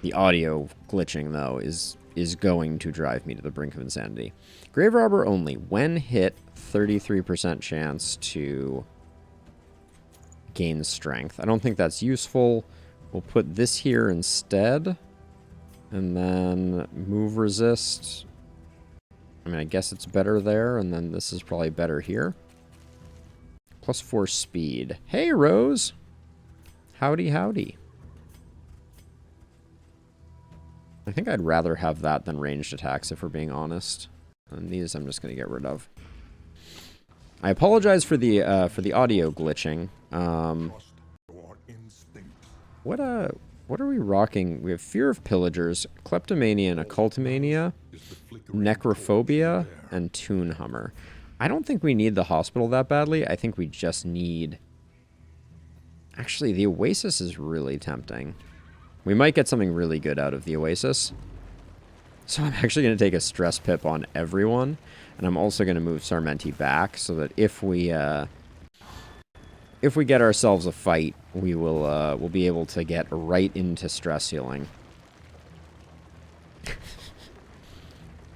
The audio glitching though is going to drive me to the brink of insanity. Grave Robber only. When hit, 33% chance to gain strength. I don't think that's useful. We'll put this here instead. And then move resist. I mean, I guess it's better there. And then this is probably better here. +4 speed. Hey, Rose. Howdy, howdy. I think I'd rather have that than ranged attacks, if we're being honest. And these I'm just going to get rid of. I apologize for the audio glitching. What are we rocking? We have Fear of Pillagers, Kleptomania and Occultomania, Necrophobia, and Toon Hummer. I don't think we need the hospital that badly. I think we just need... Actually, the Oasis is really tempting. We might get something really good out of the Oasis. So I'm actually going to take a stress pip on everyone. And I'm also going to move Sarmenti back so that if we get ourselves a fight, we will we'll be able to get right into stress healing.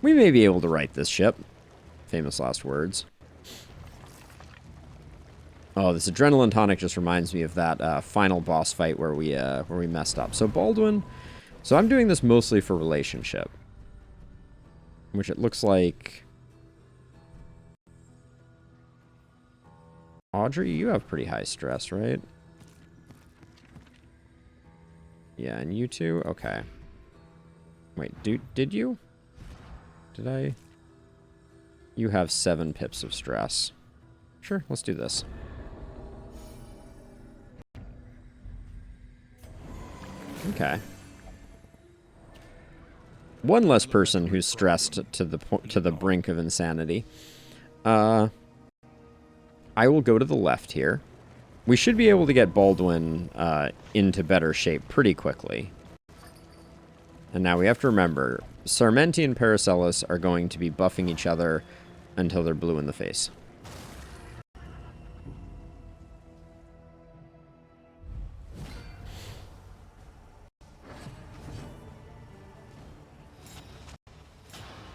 We may be able to right this ship. Famous last words. Oh, this adrenaline tonic just reminds me of that final boss fight where we messed up. So Baldwin, so I'm doing this mostly for relationship, which it looks like. Audrey, you have pretty high stress, right? Yeah, and you too? Okay. Wait, did you? Did I? You have 7 pips of stress. Sure, let's do this. Okay. One less person who's stressed to the brink of insanity. I will go to the left here. We should be able to get Baldwin into better shape pretty quickly. And now we have to remember, Sarmenti and Paracelsus are going to be buffing each other until they're blue in the face.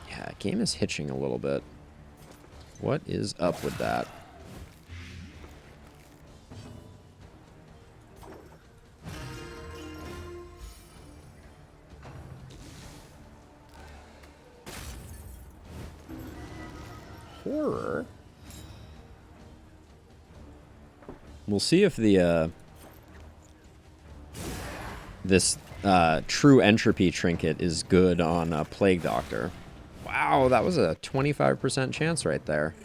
Yeah, game is hitching a little bit. What is up with that? Horror. We'll see if the this true entropy trinket is good on Plague Doctor. Wow, that was a 25% chance right there.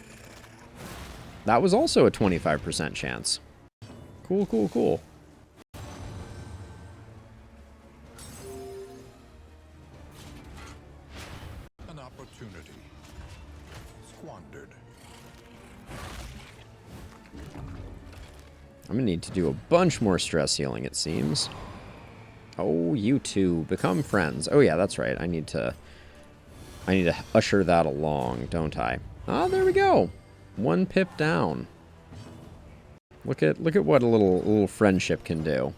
That was also a 25% chance. Cool, cool, cool. An opportunity squandered. I'm gonna need to do a bunch more stress healing, it seems. Oh, you two, become friends. Oh yeah, that's right. I need to usher that along, don't I? Ah, there we go. 1 pip down. Look at what a little friendship can do.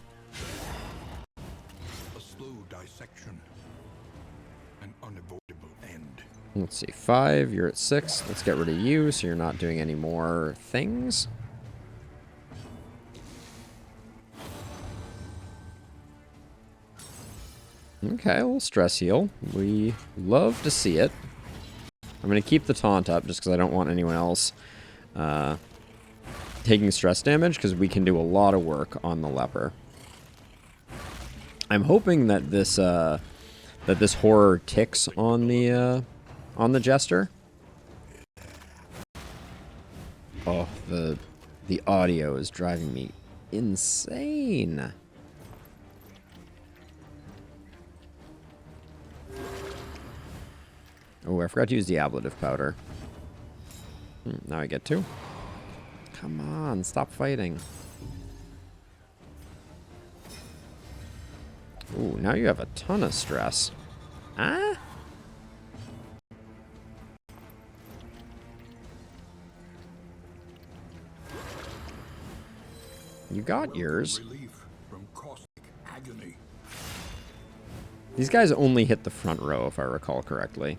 A slow dissection. An unavoidable end. Let's see, 5, you're at 6. Let's get rid of you so you're not doing any more things. Okay, a little stress heal. We love to see it. I'm going to keep the taunt up just because I don't want anyone else taking stress damage, because we can do a lot of work on the leper. I'm hoping that this horror ticks on the jester. Oh, the audio is driving me insane. Oh, I forgot to use the ablative powder. Now I get to. Come on, stop fighting. Ooh, now you have a ton of stress. Ah? You got yours. Relief from caustic agony. These guys only hit the front row, if I recall correctly.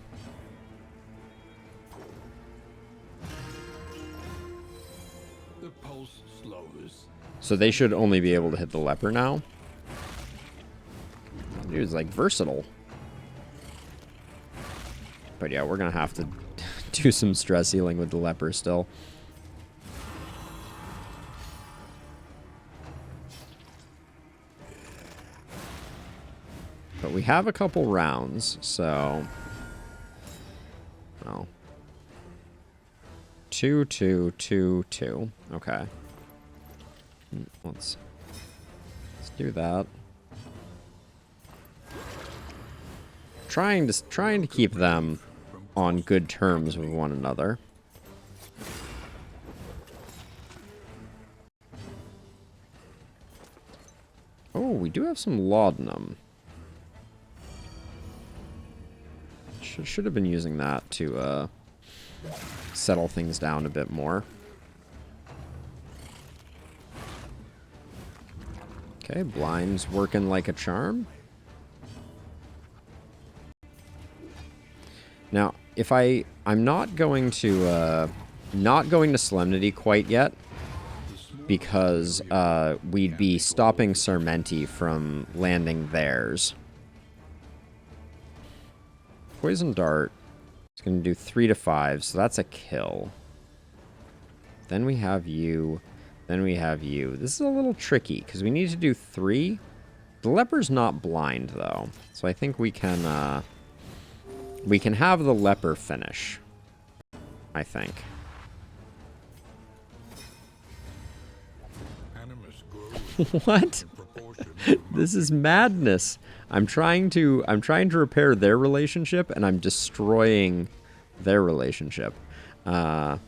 The pulse slows. So they should only be able to hit the leper now. Dude's like versatile. But yeah, we're gonna have to do some stress healing with the leper still. But we have a couple rounds, so... Oh. 2, 2, 2, 2. Okay. Let's do that. Trying to keep them on good terms with one another. Oh, we do have some laudanum. Should have been using that to settle things down a bit more. Okay, blind's working like a charm. Now, if I'm not going to Solemnity quite yet, because we'd be stopping Sarmenti from landing theirs. Poison Dart is going to do 3 to 5, so that's a kill. Then we have you. Then we have you. This is a little tricky, because we need to do 3. The leper's not blind, though, so I think we can have the leper finish, I think. What? This is madness. I'm trying to repair their relationship, and I'm destroying their relationship. So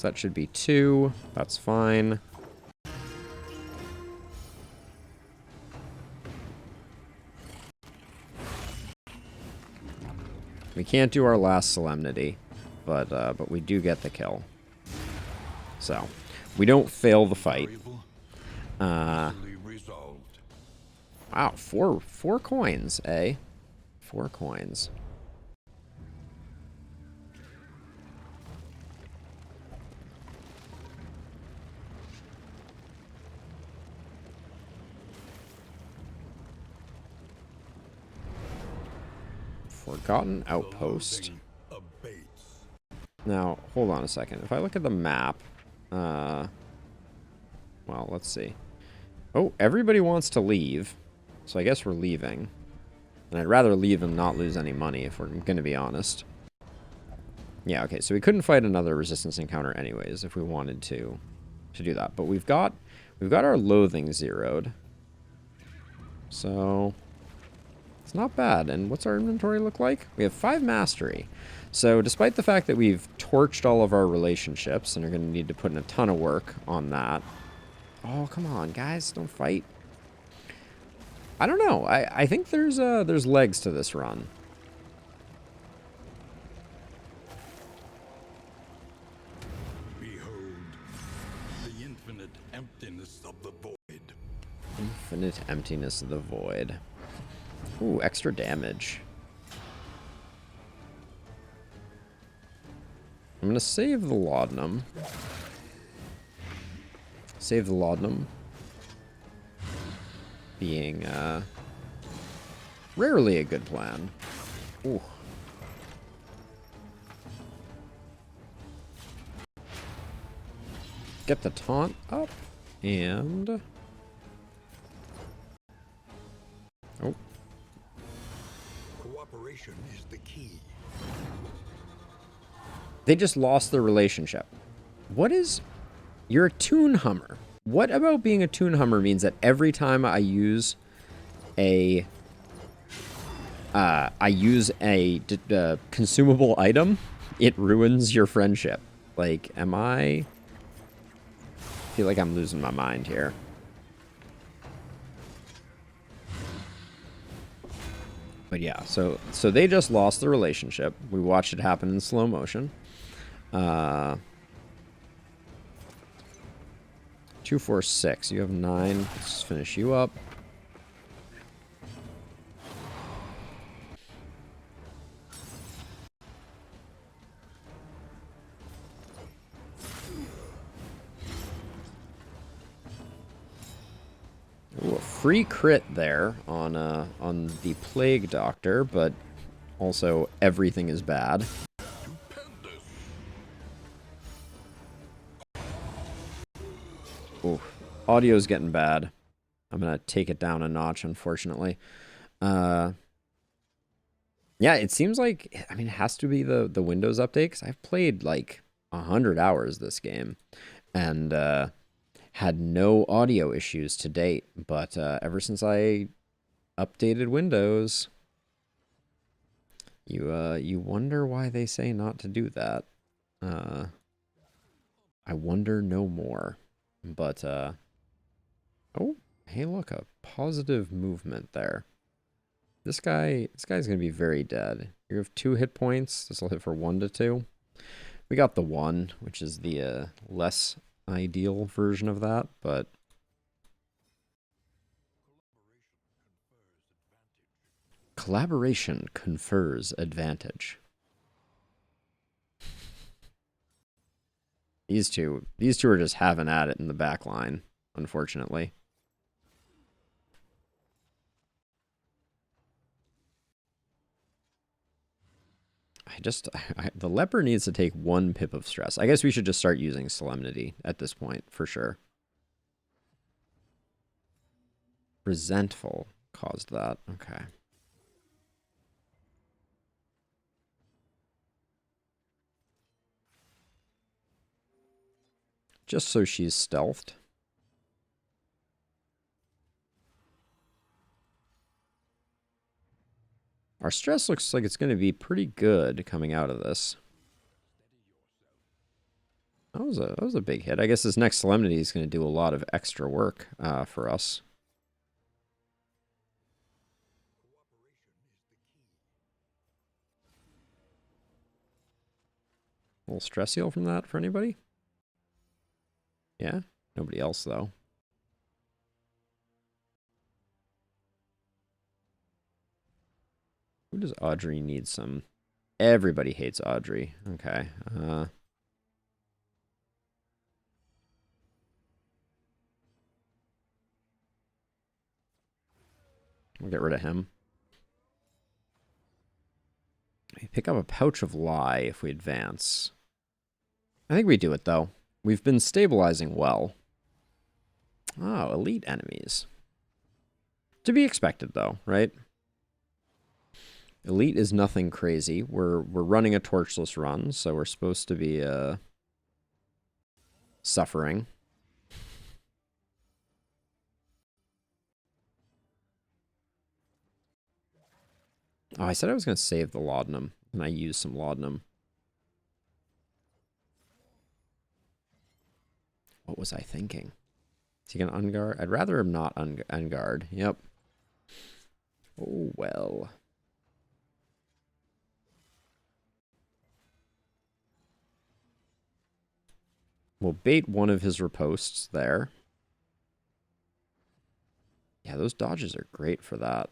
that should be 2. That's fine. We can't do our last Solemnity, but we do get the kill. So, we don't fail the fight. Wow, 4 coins, eh? 4 coins. Forgotten Outpost. Now, hold on a second. If I look at the map, well, let's see. Oh, everybody wants to leave, so I guess we're leaving. And I'd rather leave and not lose any money, if we're going to be honest. Yeah, okay, so we couldn't fight another resistance encounter anyways, if we wanted to do that. But we've got our loathing zeroed. So it's not bad. And what's our inventory look like? We have 5 mastery. So despite the fact that we've torched all of our relationships and are going to need to put in a ton of work on that. Oh, come on, guys, don't fight. I don't know. I think there's legs to this run. Behold, the infinite emptiness of the void. Infinite emptiness of the void. Ooh, extra damage. I'm gonna save the laudanum. Save the laudanum. Being, rarely a good plan. Ooh. Get the taunt up, and... Oh. Cooperation is the key. They just lost their relationship. What is... You're a toon hummer. What about being a toon hummer means that every time I use a... consumable item, it ruins your friendship. Like, am I... I feel like I'm losing my mind here. But yeah, so they just lost the relationship. We watched it happen in slow motion. 2, 4, 6. You have 9. Let's finish you up. Ooh, a free crit there on the Plague Doctor, but also everything is bad. Ooh, audio's getting bad. I'm gonna take it down a notch, unfortunately. Yeah, it seems like, I mean, it has to be the Windows update, because I've played like 100 hours this game, and had no audio issues to date. But ever since I updated Windows, you wonder why they say not to do that. I wonder no more. But oh, hey, look, a positive movement there. This guy's gonna be very dead. You have 2 hit points. This will hit for 1 to 2. We got the 1, which is the less ideal version of that, but collaboration confers advantage. These two are just having at it in the back line, unfortunately. The leper needs to take 1 pip of stress. I guess we should just start using solemnity at this point, for sure. Resentful caused that. Okay. Just so she's stealthed. Our stress looks like it's going to be pretty good coming out of this. That was a big hit. I guess this next solemnity is going to do a lot of extra work for us. A little stress heal from that for anybody? Yeah? Nobody else, though. Who does Audrey need some? Everybody hates Audrey. Okay. We'll get rid of him. We pick up a pouch of lie if we advance. I think we do it, though. We've been stabilizing well. Oh, elite enemies. To be expected, though, right? Elite is nothing crazy. We're running a torchless run, so we're supposed to be suffering. Oh, I said I was going to save the laudanum, and I used some laudanum. What was I thinking? Is he going to unguard? I'd rather him not unguard. Yep. Oh, well. We'll bait one of his riposts there. Yeah, those dodges are great for that.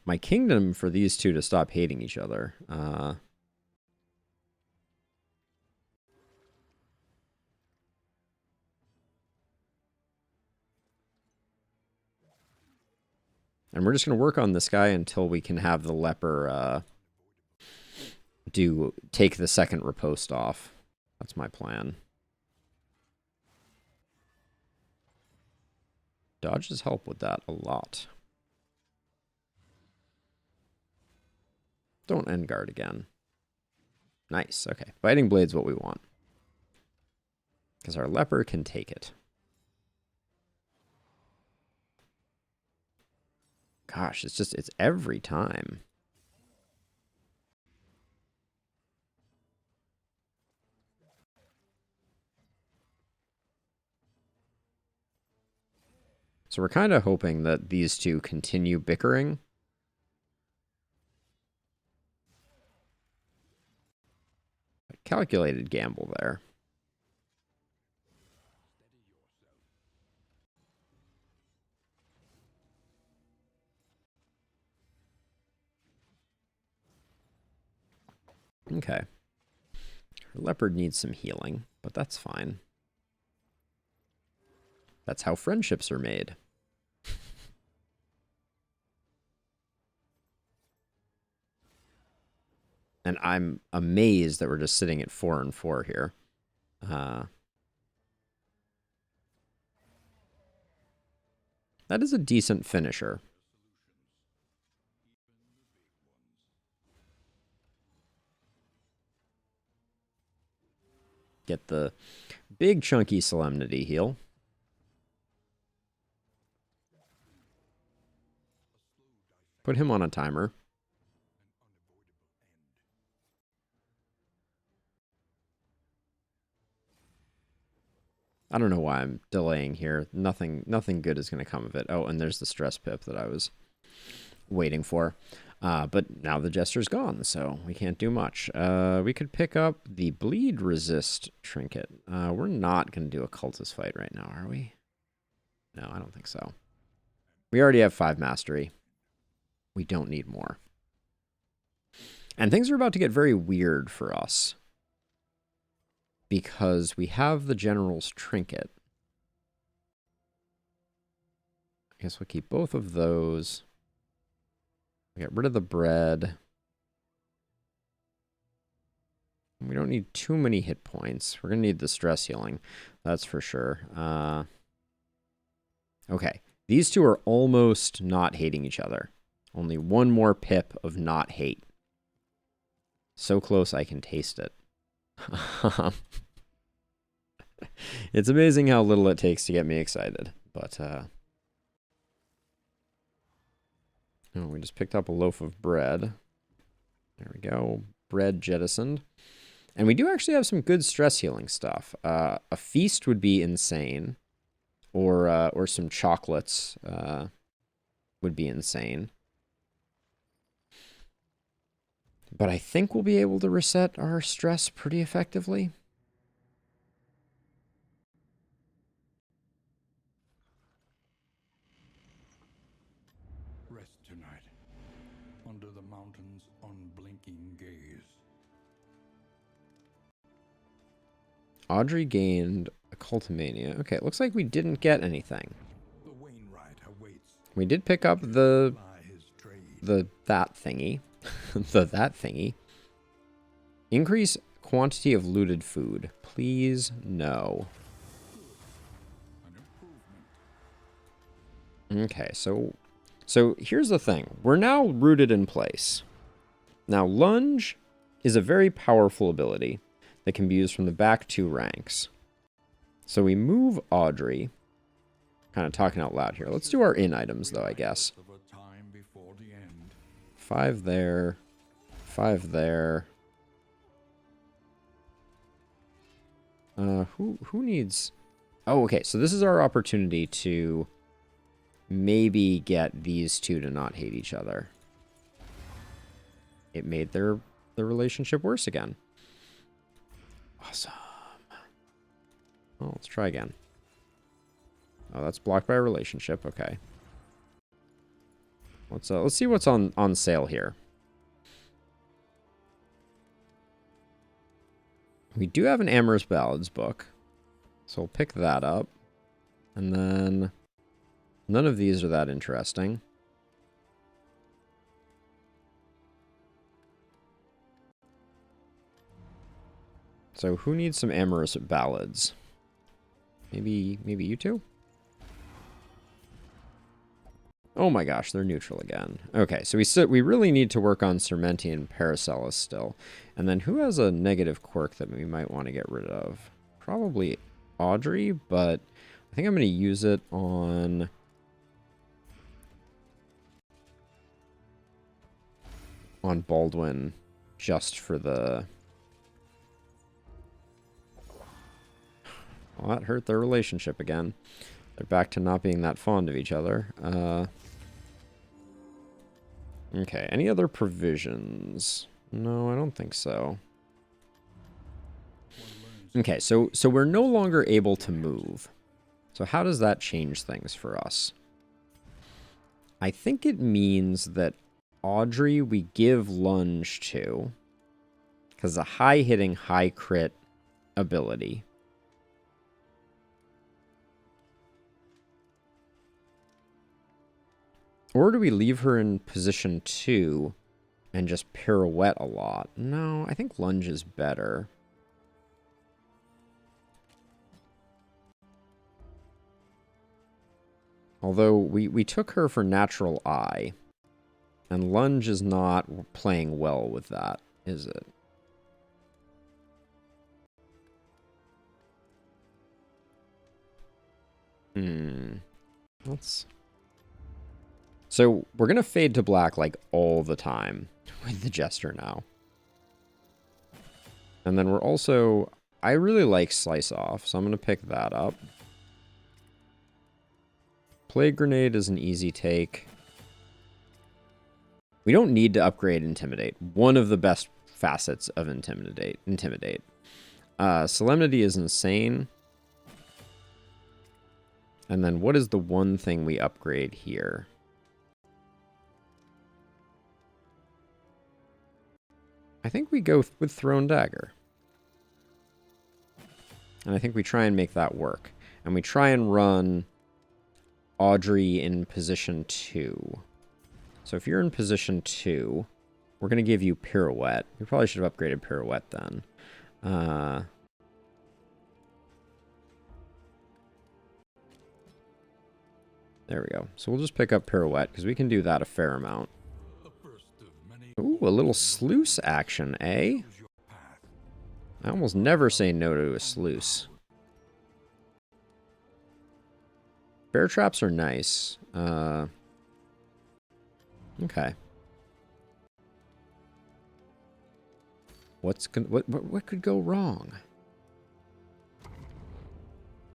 My kingdom for these two to stop hating each other. And we're just going to work on this guy until we can have the leper take the second riposte off. That's my plan. Dodges help with that a lot. Don't end guard again. Nice, okay. Biting Blade's what we want. Because our leper can take it. Gosh, it's every time. So we're kind of hoping that these two continue bickering. A calculated gamble there. Okay. Our leopard needs some healing, but that's fine. That's how friendships are made. And I'm amazed that we're just sitting at 4 and 4 here. That is a decent finisher. Get the big chunky solemnity heal. Put him on a timer. I don't know why I'm delaying here. Nothing good is going to come of it. Oh, and there's the stress pip that I was waiting for. But now the jester's gone, so we can't do much. We could pick up the bleed resist trinket. We're not going to do a cultist fight right now, are we? No, I don't think so. We already have 5 mastery. We don't need more. And things are about to get very weird for us. Because we have the general's trinket. I guess we'll keep both of those. We get rid of the bread. We don't need too many hit points. We're going to need the stress healing. That's for sure. Okay. These two are almost not hating each other. Only one more pip of not hate. So close I can taste it. It's amazing how little it takes to get me excited. But, oh, we just picked up a loaf of bread. There we go. Bread jettisoned. And we do actually have some good stress healing stuff. A feast would be insane. Or some chocolates would be insane. But I think we'll be able to reset our stress pretty effectively. Rest tonight, under the mountain's unblinking gaze. Audrey gained a cultimania. Okay, it looks like we didn't get anything. The Wainwright awaits. We did pick up that thingy. that thingy. Increase quantity of looted food. Please, no. An improvement. Okay, so So here's the thing. We're now rooted in place. Now, Lunge is a very powerful ability that can be used from the back 2 ranks. So we move Audrey. Kind of talking out loud here. Let's do our in items, though, I guess. 5 there. 5 there. Who needs... Oh, okay. So this is our opportunity to maybe get these two to not hate each other. It made their relationship worse again. Awesome. Oh, let's try again. Oh, that's blocked by a relationship. Okay. Let's see what's on sale here. We do have an Amorous Ballads book, so we'll pick that up. And then none of these are that interesting. So who needs some Amorous Ballads? Maybe you two? Oh my gosh, they're neutral again. Okay, so we really need to work on Sermenti and Paracelsus still. And then who has a negative quirk that we might want to get rid of? Probably Audrey, but I think I'm going to use it on... Baldwin, just for the... Well, that hurt their relationship again. They're back to not being that fond of each other. Okay, any other provisions? No, I don't think so. Okay, so we're no longer able to move. So how does that change things for us? I think it means that Audrey we give Lunge to, because a high-hitting, high-crit ability. Or do we leave her in position 2 and just pirouette a lot? No, I think Lunge is better. Although we took her for Natural Eye, and Lunge is not playing well with that, is it? Let's... So we're going to fade to black like all the time with the Jester now. And then we're also... I really like Slice Off, so I'm going to pick that up. Plague Grenade is an easy take. We don't need to upgrade Intimidate. One of the best facets of Intimidate. Solemnity is insane. And then what is the one thing we upgrade here? I think we go with Thrown Dagger. And I think we try and make that work. And we try and run Audrey in position 2. So if you're in position 2, we're going to give you Pirouette. We probably should have upgraded Pirouette then. There we go. So we'll just pick up Pirouette, because we can do that a fair amount. Ooh, a little sluice action, eh? I almost never say no to a sluice. Bear traps are nice. Okay. What could go wrong?